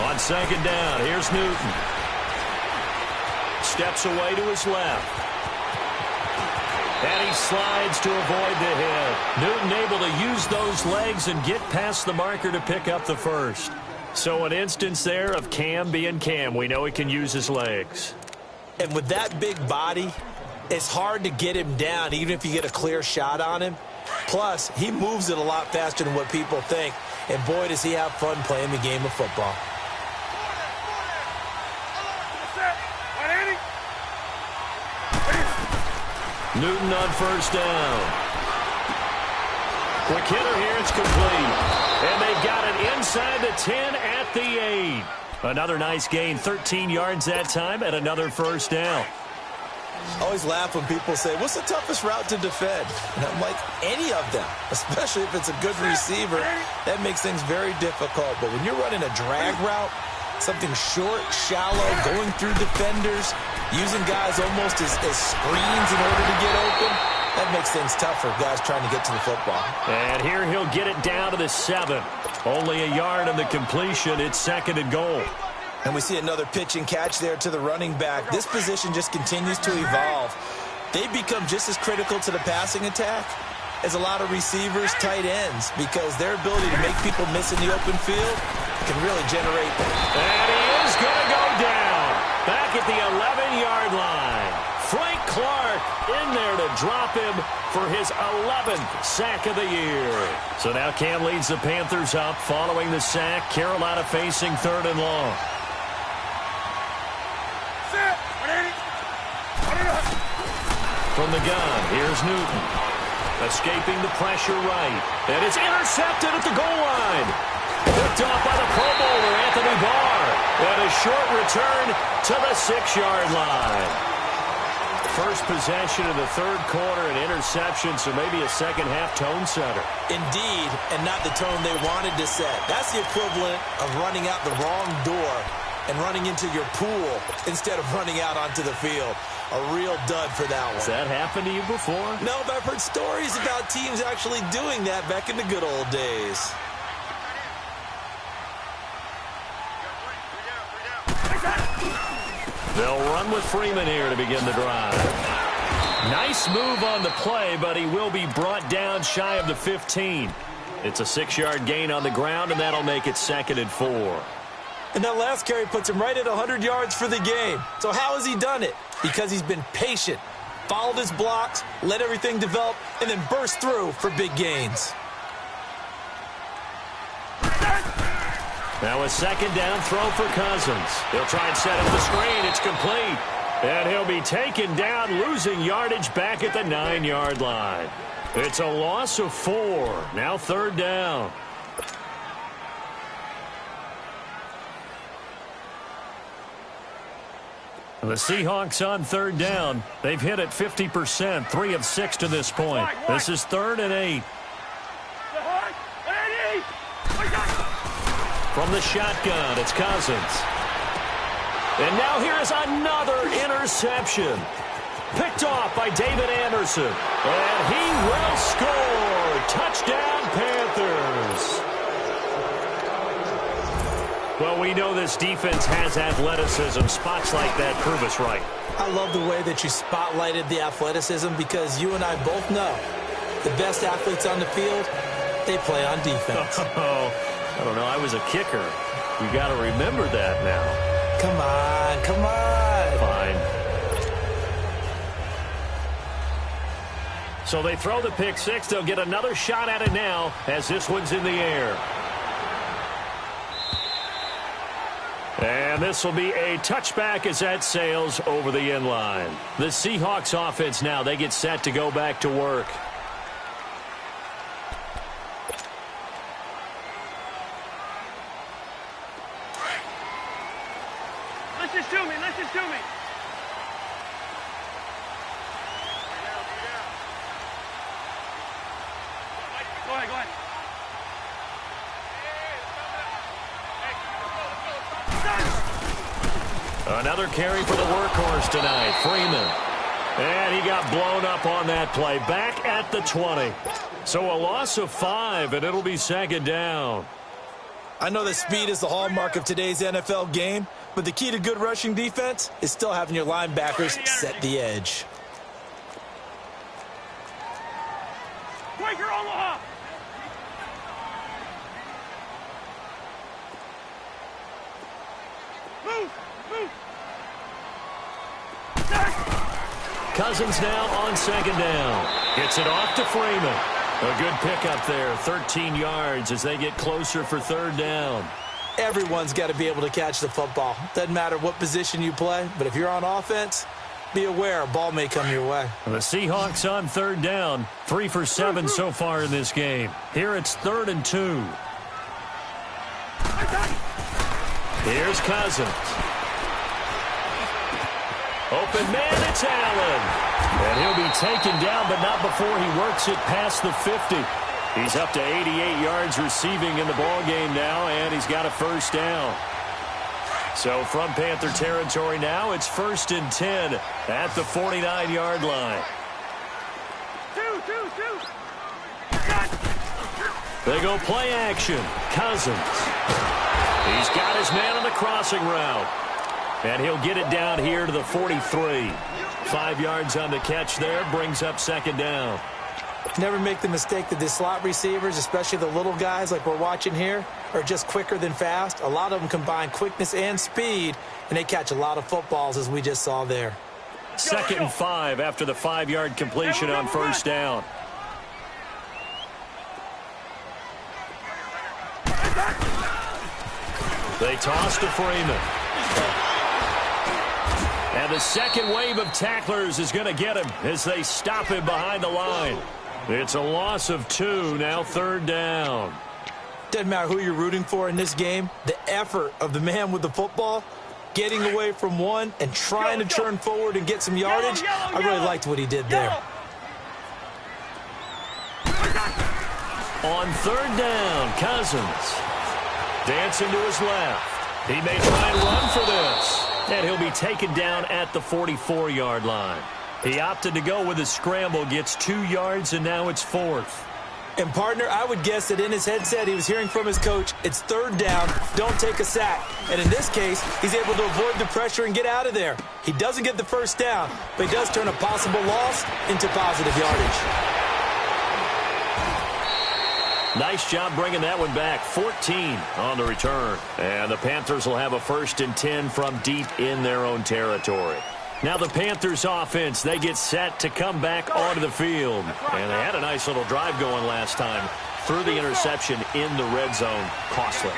On 2nd down, here's Newton. Steps away to his left. And he slides to avoid the hit. Newton able to use those legs and get past the marker to pick up the first. So an instance there of Cam being Cam. We know he can use his legs. And with that big body, it's hard to get him down, even if you get a clear shot on him. Plus, he moves it a lot faster than what people think. And boy, does he have fun playing the game of football. Newton on first down. Quick hitter here, it's complete. And they've got it inside the 10 at the 8. Another nice gain, 13 yards that time, and another first down. I always laugh when people say, what's the toughest route to defend? And I'm like, any of them, especially if it's a good receiver. That makes things very difficult. But when you're running a drag route, something short, shallow, going through defenders, using guys almost as screens in order to get open, that makes things tough for guys trying to get to the football. And here he'll get it down to the 7. Only a yard on the completion. It's 2nd and goal. And we see another pitch and catch there to the running back. This position just continues to evolve. They become just as critical to the passing attack as a lot of receivers, tight ends, because their ability to make people miss in the open field can really generate. And he is going to go down back at the 11-yard line. Frank Clark in there to drop him for his 11th sack of the year. So now Cam leads the Panthers up following the sack. Carolina facing 3rd and long. From the gun, here's Newton. Escaping the pressure right. And it's intercepted at the goal line. Picked off by the Pro Bowler, Anthony Barr. And a short return to the 6-yard line. First possession of the 3rd quarter, an interception, so maybe a second-half tone setter. Indeed, and not the tone they wanted to set. That's the equivalent of running out the wrong door and running into your pool instead of running out onto the field. A real dud for that one. Has that happened to you before? No, but I've heard stories about teams actually doing that back in the good old days. They'll run with Freeman here to begin the drive. Nice move on the play, but he will be brought down shy of the 15. It's a 6-yard gain on the ground, and that'll make it 2nd and 4. And that last carry puts him right at 100 yards for the game. So how has he done it? Because he's been patient, followed his blocks, let everything develop, and then burst through for big gains. Now a 2nd down throw for Cousins. He'll try and set up the screen. It's complete. And he'll be taken down, losing yardage back at the 9-yard line. It's a loss of 4. Now 3rd down. The Seahawks on 3rd down. They've hit it 50%, 3 of 6 to this point. This is 3rd and 8. From the shotgun, it's Cousins. And now here is another interception. Picked off by David Anderson. And he will score. Touchdown, Panthers. Well, we know this defense has athleticism. Spots like that prove us right. I love the way that you spotlighted the athleticism because you and I both know the best athletes on the field, they play on defense. I don't know. I was a kicker. You got to remember that now. Come on, come on. Fine. So they throw the pick 6. They'll get another shot at it now as this one's in the air. And this will be a touchback as that sails over the end line. The Seahawks offense now, they get set to go back to work. Listen to me, listen to me. Go ahead, go ahead. Another carry for the workhorse tonight, Freeman. And he got blown up on that play. Back at the 20. So a loss of 5, and it'll be 2nd down. I know that speed is the hallmark of today's NFL game, but the key to good rushing defense is still having your linebackers set the edge. Quaker Omaha! Move! Move! Cousins now on 2nd down. Gets it off to Freeman. A good pickup there, 13 yards as they get closer for 3rd down. Everyone's got to be able to catch the football. Doesn't matter what position you play, but if you're on offense, be aware a ball may come your way. The Seahawks on 3rd down, 3 for 7 so far in this game. Here it's 3rd and 2. Here's Cousins. Open man, it's Allen. And he'll be taken down, but not before he works it past the 50. He's up to 88 yards receiving in the ballgame now, and he's got a 1st down. So from Panther territory now, it's 1st and 10 at the 49-yard line. Two. They go play action. Cousins. He's got his man on the crossing route. And he'll get it down here to the 43. 5 yards on the catch there, brings up 2nd down. Never make the mistake that the slot receivers, especially the little guys like we're watching here, are just quicker than fast. A lot of them combine quickness and speed, and they catch a lot of footballs as we just saw there. 2nd and 5 after the 5-yard completion on first down. They toss to Freeman. And the second wave of tacklers is going to get him as they stop him behind the line. It's a loss of 2, now 3rd down. Doesn't matter who you're rooting for in this game. The effort of the man with the football, getting away from one and trying to turn forward and get some yardage, I really liked what he did there. On 3rd down, Cousins. Dancing to his left. He may try and run for this. And he'll be taken down at the 44-yard line. He opted to go with a scramble, gets 2 yards, and now it's 4th. And, partner, I would guess that in his headset he was hearing from his coach, it's 3rd down, don't take a sack. And in this case, he's able to avoid the pressure and get out of there. He doesn't get the first down, but he does turn a possible loss into positive yardage. Nice job bringing that one back. 14 on the return. And the Panthers will have a 1st and 10 from deep in their own territory. Now the Panthers offense, they get set to come back onto the field. And they had a nice little drive going last time. Threw the interception in the red zone. Costly.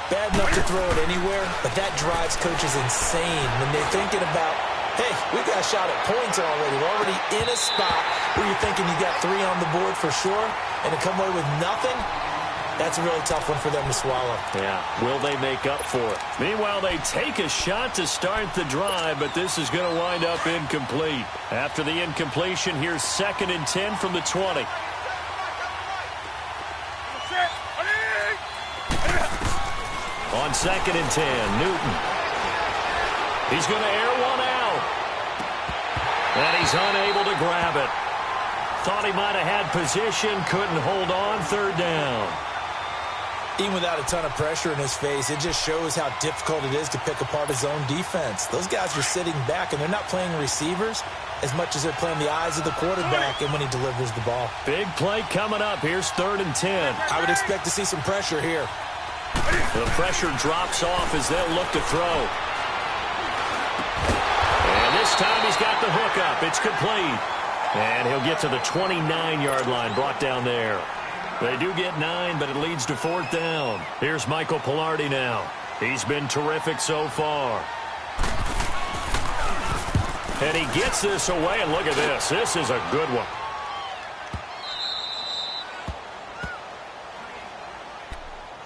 Bad enough to throw it anywhere, but that drives coaches insane when they're thinking about, hey, we got a shot at points already. We're already in a spot where you're thinking you got 3 on the board for sure, and to come away with nothing, that's a really tough one for them to swallow. Yeah, will they make up for it? Meanwhile, they take a shot to start the drive, but this is going to wind up incomplete. After the incompletion, here's 2nd and 10 from the 20. On 2nd and 10, Newton. He's going to air one out. And he's unable to grab it. Thought he might have had position, couldn't hold on, 3rd down. Even without a ton of pressure in his face, it just shows how difficult it is to pick apart his own defense. Those guys are sitting back, and they're not playing receivers as much as they're playing the eyes of the quarterback and when he delivers the ball. Big play coming up. Here's 3rd and 10. I would expect to see some pressure here. The pressure drops off as they'll look to throw. And this time he's got the hook up. It's complete. And he'll get to the 29-yard line, brought down there. They do get 9, but it leads to 4th down. Here's Michael Pilardi now. He's been terrific so far. And he gets this away, and look at this. This is a good one.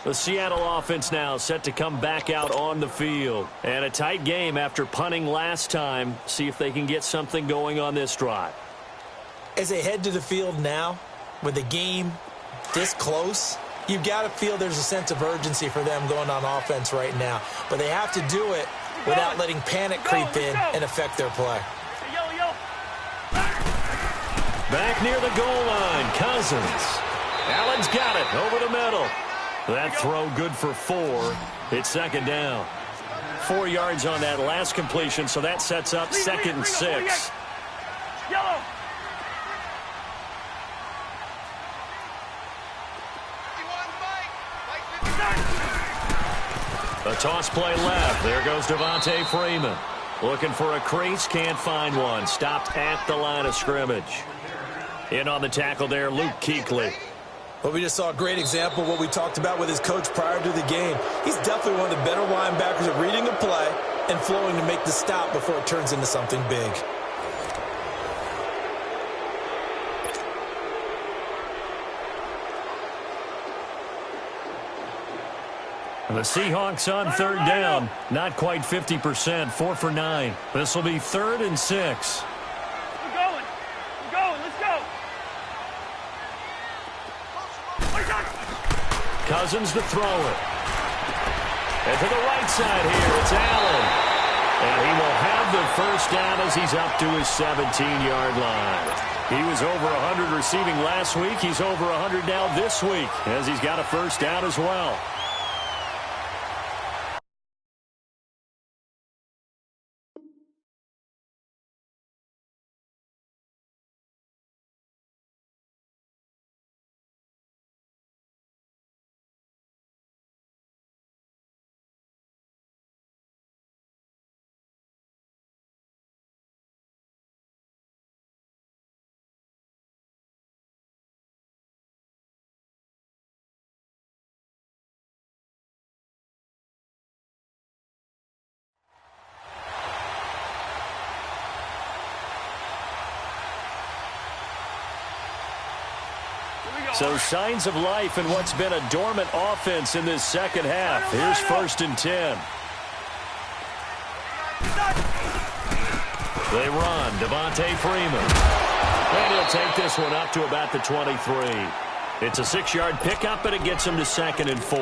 The Seattle offense now set to come back out on the field. And a tight game after punting last time. See if they can get something going on this drive. As they head to the field now, with the game this close, you've got to feel there's a sense of urgency for them going on offense right now. But they have to do it without letting panic creep in and affect their play. Back near the goal line, Cousins. Allen's got it over the middle. That throw good for 4. It's 2nd down. 4 yards on that last completion, so that sets up 2nd and 6. A toss play left. There goes Devontae Freeman. Looking for a crease, can't find one. Stopped at the line of scrimmage. In on the tackle there, Luke Kuechly. Well, we just saw a great example of what we talked about with his coach prior to the game. He's definitely one of the better linebackers at reading a play and flowing to make the stop before it turns into something big. The Seahawks on 3rd down. Not quite 50%. 4 for 9. This will be 3rd and 6. We're going. Let's go. Cousins to throw it. And to the right side here, it's Allen. And he will have the first down as he's up to his 17-yard line. He was over 100 receiving last week. He's over 100 now this week as he's got a first down as well. So signs of life in what's been a dormant offense in this second half. Here's 1st and 10. They run. Devontae Freeman. And he'll take this one up to about the 23. It's a 6-yard pickup, and it gets him to 2nd and 4.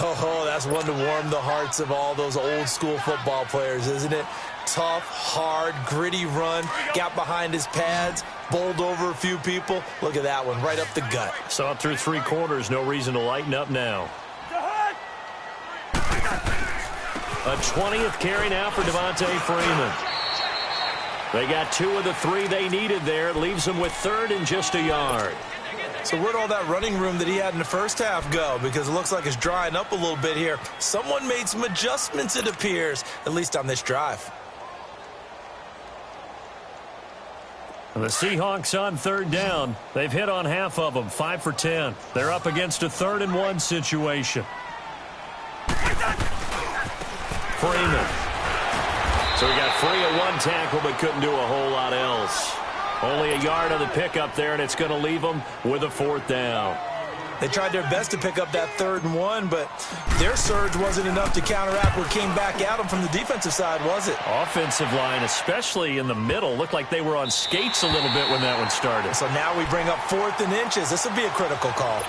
Oh, that's one to warm the hearts of all those old-school football players, isn't it? Tough, hard, gritty run. Got behind his pads, bowled over a few people. Look at that one, right up the gut. Saw it through 3 quarters. No reason to lighten up now. A 20th carry now for Devontae Freeman. They got 2 of the 3 they needed there. It leaves them with 3rd and just a yard. So where'd all that running room that he had in the first half go? Because it looks like it's drying up a little bit here. Someone made some adjustments, it appears, at least on this drive. The Seahawks on 3rd down. They've hit on half of them, 5 for 10. They're up against a 3rd and 1 situation. Freeman. So he got free of 1 tackle but couldn't do a whole lot else. Only a yard on the pickup there, and it's going to leave them with a 4th down. They tried their best to pick up that 3rd and 1, but their surge wasn't enough to counteract what came back at them from the defensive side, was it? Offensive line, especially in the middle, looked like they were on skates a little bit when that one started. So now we bring up 4th and inches. This will be a critical call.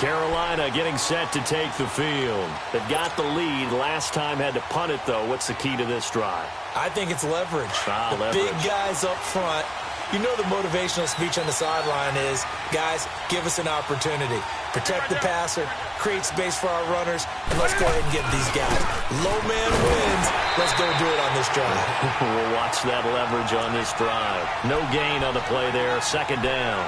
Carolina getting set to take the field. They've got the lead. Last time had to punt it, though. What's the key to this drive? I think it's leverage. Leverage. Big guys up front. You know the motivational speech on the sideline is, guys, give us an opportunity. Protect the passer, create space for our runners, and let's go ahead and get these guys. Low man wins. Let's go do it on this drive. We'll watch that leverage on this drive. No gain on the play there. 2nd down.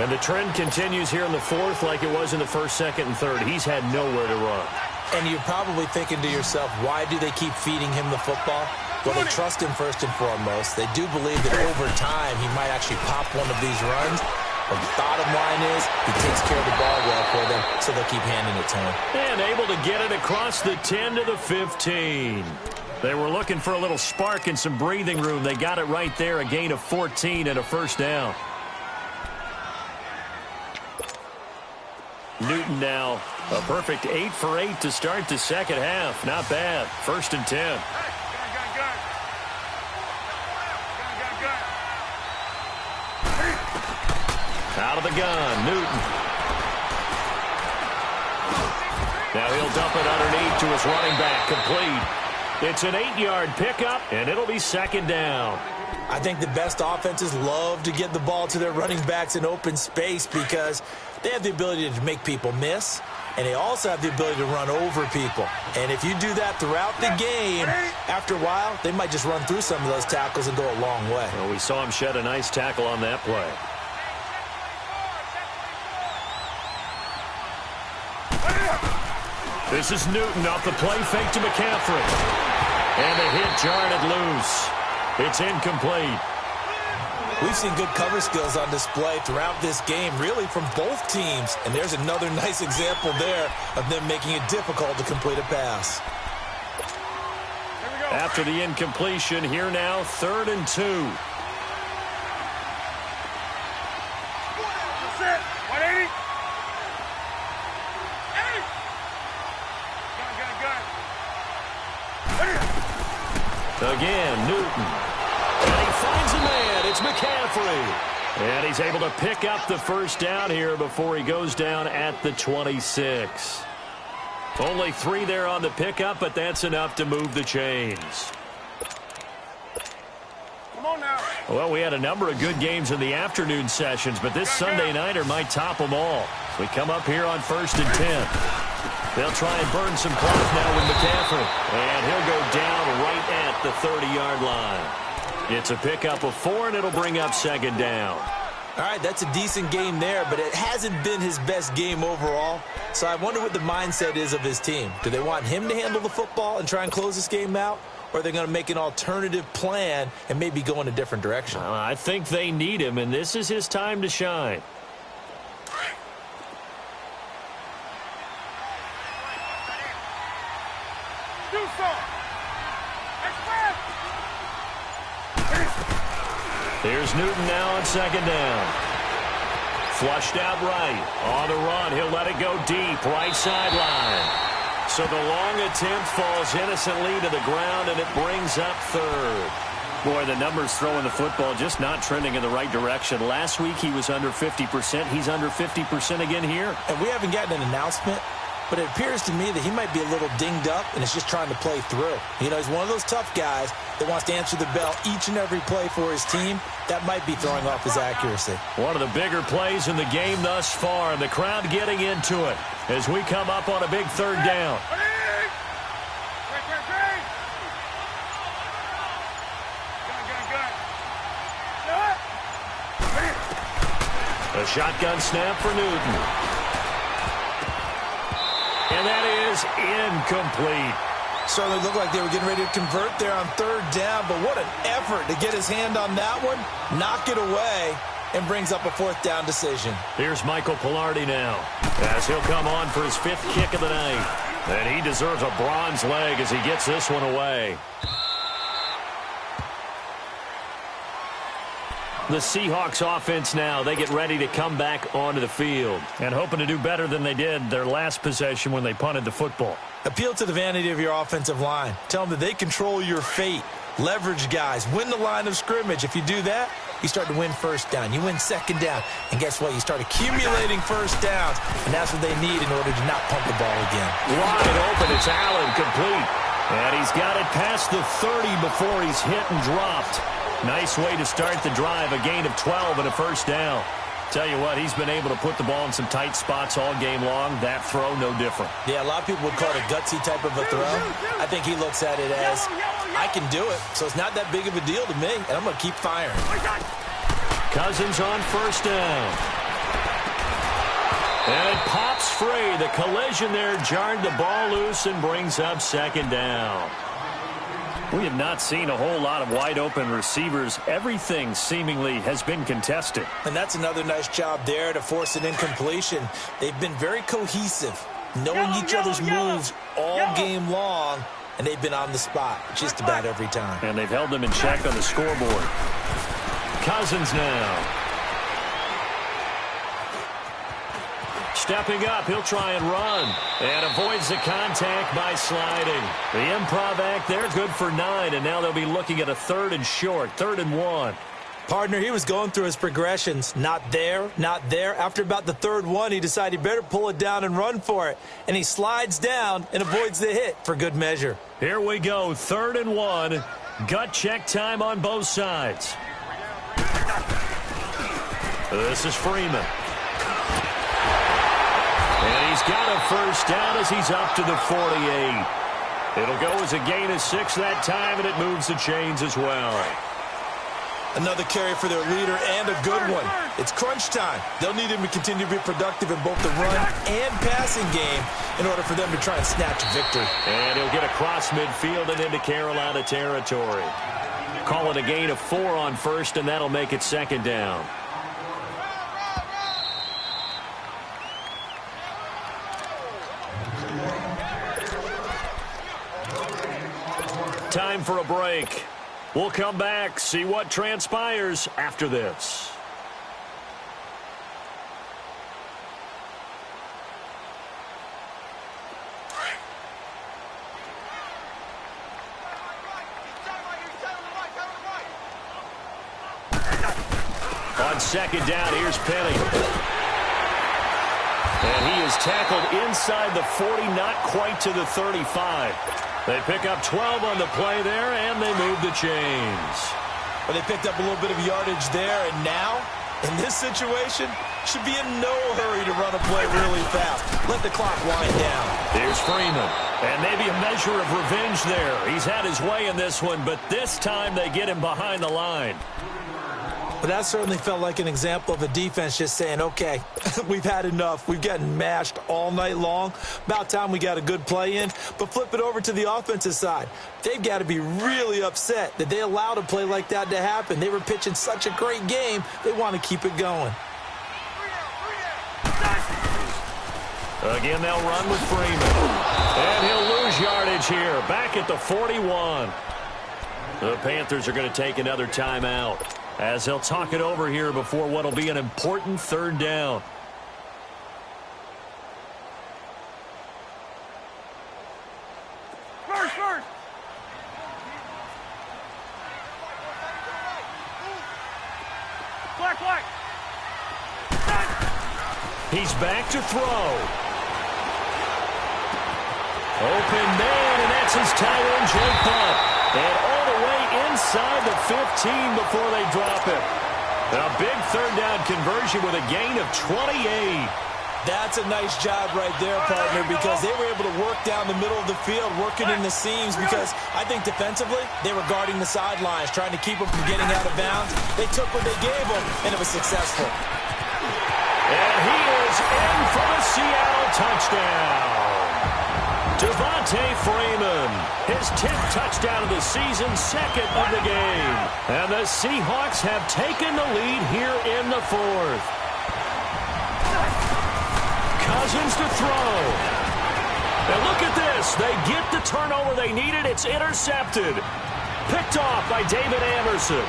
And the trend continues here in the 4th like it was in the 1st, 2nd, and 3rd. He's had nowhere to run. And you're probably thinking to yourself, why do they keep feeding him the football? Well, they trust him first and foremost. They do believe that over time he might actually pop one of these runs. But the bottom line is he takes care of the ball well for them, so they'll keep handing it to him. And able to get it across the 10 to the 15. They were looking for a little spark and some breathing room. They got it right there, a gain of 14 and a 1st down. Newton now a perfect 8 for 8 to start the second half. Not bad. 1st and 10. Out of the gun, Newton. Now he'll dump it underneath to his running back, complete. It's an 8-yard pickup, and it'll be 2nd down. I think the best offenses love to get the ball to their running backs in open space because they have the ability to make people miss, and they also have the ability to run over people. And if you do that throughout the game, after a while, they might just run through some of those tackles and go a long way. Well, we saw him shed a nice tackle on that play. This is Newton off the play fake to McCaffrey. And the hit jarred it loose. It's incomplete. We've seen good cover skills on display throughout this game, really from both teams. And there's another nice example there of them making it difficult to complete a pass. After the incompletion, here now, 3rd and 2. That's it. 180. Again, Newton. And he finds a man. It's McCaffrey. And he's able to pick up the 1st down here before he goes down at the 26. Only 3 there on the pickup, but that's enough to move the chains. Come on now. Well, we had a number of good games in the afternoon sessions, but this Sunday nighter might top them all. We come up here on 1st and 10. They'll try and burn some clock now with McCaffrey. And he'll go down right at the 30-yard line. It's a pickup of 4, and it'll bring up 2nd down. All right, that's a decent game there, but it hasn't been his best game overall. So I wonder what the mindset is of his team. Do they want him to handle the football and try and close this game out? Or are they going to make an alternative plan and maybe go in a different direction? I think they need him, and this is his time to shine. Do something. Here's Newton now on 2nd down. Flushed out right. On the run, he'll let it go deep. Right sideline. So the long attempt falls innocently to the ground, and it brings up third. Boy, the numbers throwing the football just not trending in the right direction. Last week he was under 50%. He's under 50% again here. And we haven't gotten an announcement, but it appears to me that he might be a little dinged up and is just trying to play through. You know, he's one of those tough guys that wants to answer the bell each and every play for his team. That might be throwing off his accuracy. One of the bigger plays in the game thus far, and the crowd getting into it as we come up on a big third down. A shotgun snap for Newton. And that is incomplete. Certainly looked like they were getting ready to convert there on third down, but what an effort to get his hand on that one, knock it away, and brings up a fourth down decision. Here's Michael Pilardi now, as he'll come on for his 5th kick of the night. And he deserves a bronze leg as he gets this one away. The Seahawks offense now, they get ready to come back onto the field and hoping to do better than they did their last possession when they punted the football. Appeal to the vanity of your offensive line. Tell them that they control your fate. Leverage guys. Win the line of scrimmage. If you do that, you start to win first down. You win second down. And guess what? You start accumulating first downs. And that's what they need in order to not pump the ball again. Wide open. It's Allen, complete. And he's got it past the 30 before he's hit and dropped. Nice way to start the drive. A gain of 12 and a first down. Tell you what, he's been able to put the ball in some tight spots all game long. That throw, no different. Yeah, a lot of people would call it a gutsy type of a throw. I think he looks at it as, I can do it, so it's not that big of a deal to me, and I'm going to keep firing. Cousins on first down. And it pops free. The collision there jarred the ball loose and brings up second down. We have not seen a whole lot of wide-open receivers. Everything seemingly has been contested. And that's another nice job there to force an incompletion. They've been very cohesive, knowing each other's moves all game long, and they've been on the spot just about every time. And they've held them in check on the scoreboard. Cousins now. Stepping up, he'll try and run. And avoids the contact by sliding. The improv act there, good for 9. And now they'll be looking at a 3rd and short, 3rd and 1. Partner, he was going through his progressions. Not there, not there. After about the 3rd one, he decided he better pull it down and run for it. And he slides down and avoids the hit for good measure. Here we go, 3rd and 1. Gut check time on both sides. This is Freeman. And he's got a first down as he's up to the 48. It'll go as a gain of 6 that time, and it moves the chains as well. Another carry for their leader and a good one. It's crunch time. They'll need him to continue to be productive in both the run and passing game in order for them to try and snatch victory. And he'll get across midfield and into Carolina territory. Call it a gain of 4 on first, and that'll make it 2nd down. Time for a break. We'll come back, see what transpires after this. On 2nd down, here's Penny. And he is tackled inside the 40, not quite to the 35. They pick up 12 on the play there, and they move the chains. Well, they picked up a little bit of yardage there, and now, in this situation, should be in no hurry to run a play really fast. Let the clock wind down. Here's Freeman, and maybe a measure of revenge there. He's had his way in this one, but this time they get him behind the line. But that certainly felt like an example of a defense just saying, okay, we've had enough. We've gotten mashed all night long. About time we got a good play in. But flip it over to the offensive side. They've got to be really upset that they allowed a play like that to happen. They were pitching such a great game, they want to keep it going. Again, they'll run with Freeman. And he'll lose yardage here. Back at the 41. The Panthers are going to take another timeout. as they'll talk it over here before what will be an important third down. First. Black. He's back to throw. Open man, and that's his tight end, Jake Butt. And all the way inside the 15 before they drop it. A big third down conversion with a gain of 28. That's a nice job right there, partner, because they were able to work down the middle of the field, working in the seams, because I think defensively they were guarding the sidelines, trying to keep them from getting out of bounds. They took what they gave them, and it was successful. And he is in for the Seattle touchdown. Devontae Freeman, his 10th touchdown of the season, second of the game. And the Seahawks have taken the lead here in the fourth. Cousins to throw. And look at this. They get the turnover they needed. It's intercepted. Picked off by David Anderson.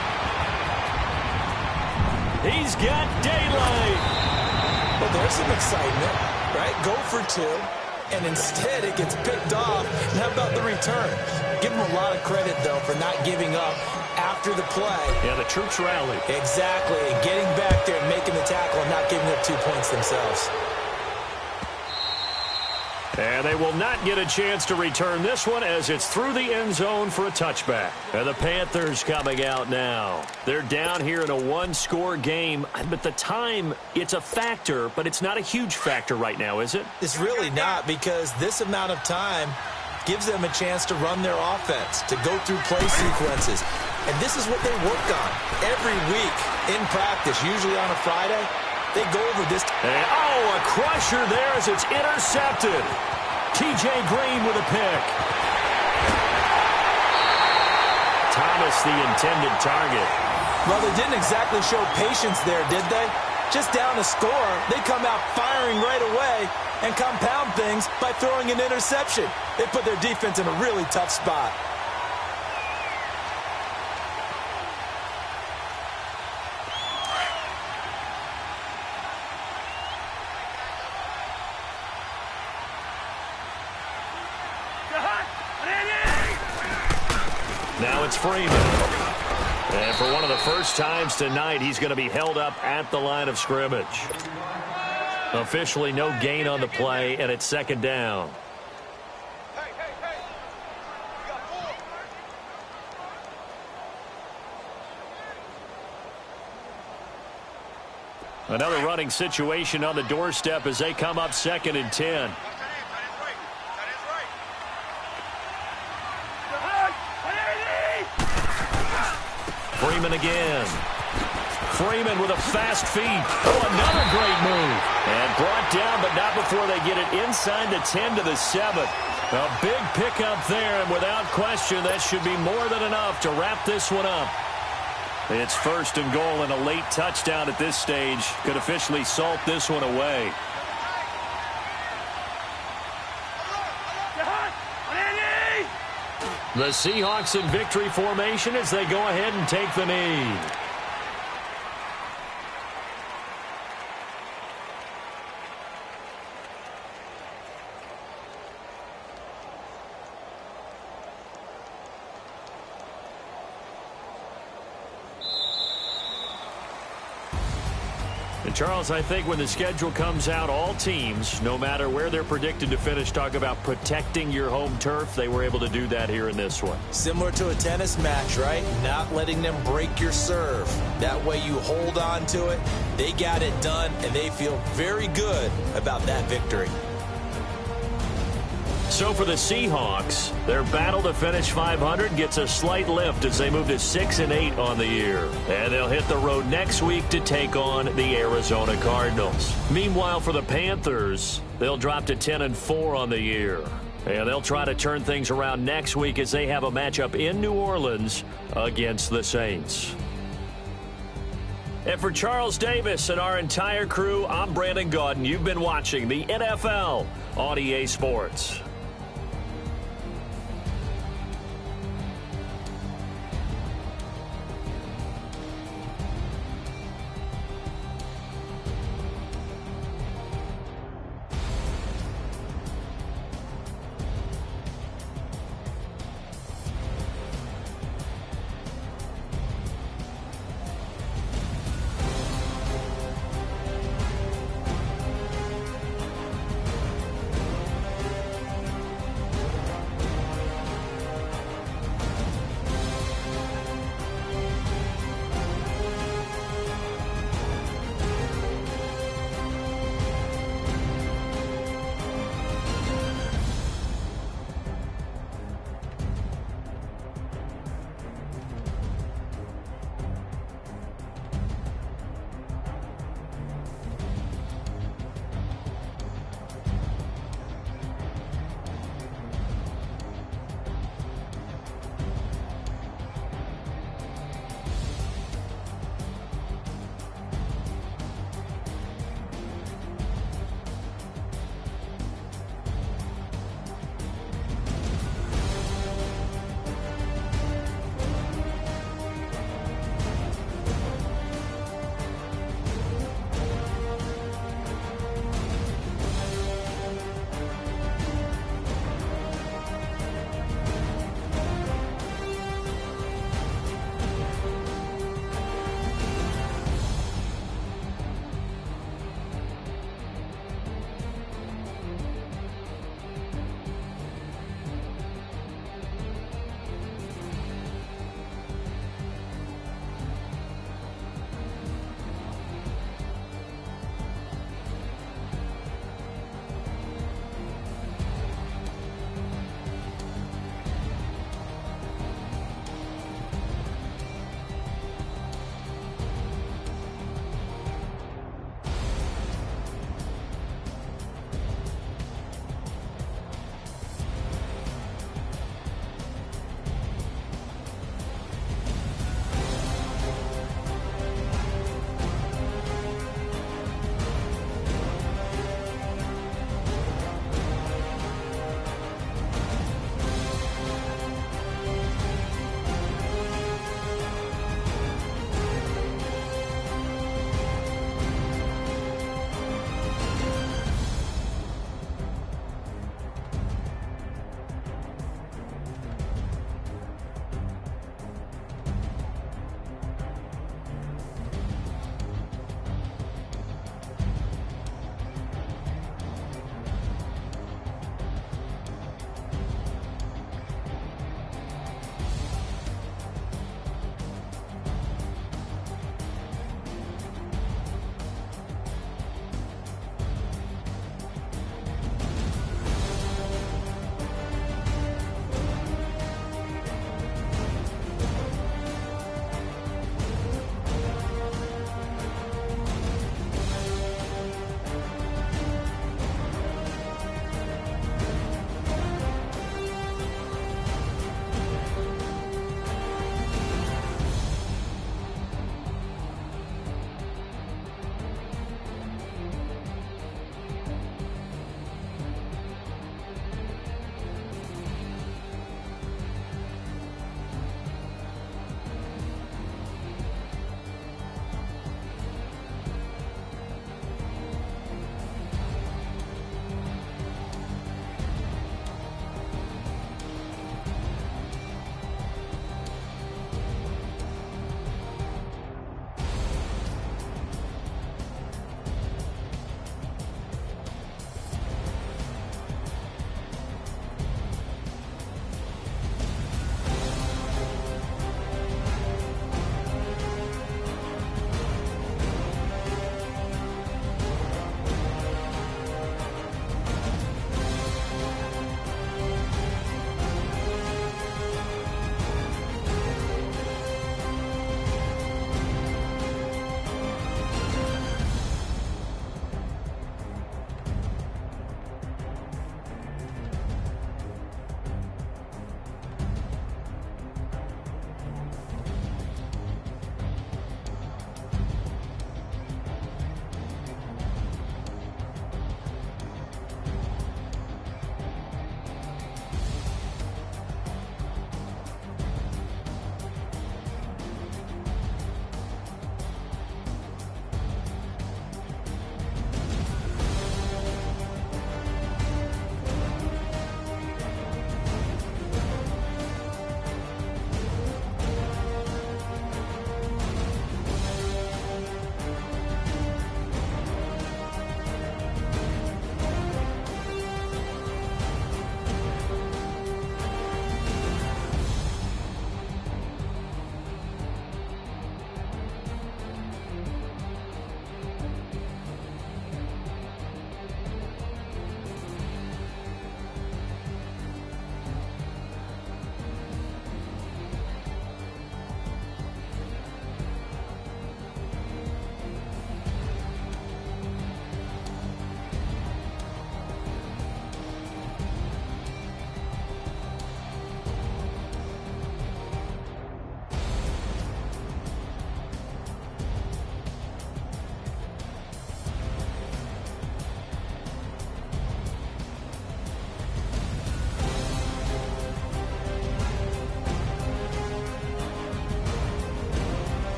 He's got daylight. Well, there's some excitement, right? Go for two. And instead it gets picked off. And how about the return? Give them a lot of credit, though, for not giving up after the play. Yeah, the troops rallied. Exactly. Getting back there and making the tackle and not giving up 2 points themselves. And they will not get a chance to return this one as it's through the end zone for a touchback. And the Panthers coming out now. They're down here in a one-score game. But the time, it's a factor, but it's not a huge factor right now, is it? It's really not, because this amount of time gives them a chance to run their offense, to go through play sequences. And this is what they work on every week in practice, usually on a Friday. They go over this. And, a crusher there as it's intercepted. T.J. Green with a pick. Thomas, the intended target. Well, they didn't exactly show patience there, did they? Just down a score, they come out firing right away and compound things by throwing an interception. They put their defense in a really tough spot. Now it's Freeman. And for one of the first times tonight, he's going to be held up at the line of scrimmage. Officially no gain on the play, and it's second down. Hey. We got 4. Another running situation on the doorstep as they come up second and 10. Freeman again. Freeman with a fast feet. Another great move. And brought down, but not before they get it inside the 10 to the 7. A big pickup there, and without question, that should be more than enough to wrap this one up. It's first and goal, and a late touchdown at this stage could officially salt this one away. The Seahawks in victory formation as they go ahead and take the knee. And Charles, I think when the schedule comes out, all teams, no matter where they're predicted to finish, talk about protecting your home turf. They were able to do that here in this one. Similar to a tennis match, right? Not letting them break your serve. That way you hold on to it. They got it done, and they feel very good about that victory. So for the Seahawks, their battle to finish 500 gets a slight lift as they move to 6-8 on the year. And they'll hit the road next week to take on the Arizona Cardinals. Meanwhile, for the Panthers, they'll drop to 10-4 on the year. And they'll try to turn things around next week as they have a matchup in New Orleans against the Saints. And for Charles Davis and our entire crew, I'm Brandon Gaudin. You've been watching the NFL on EA Sports.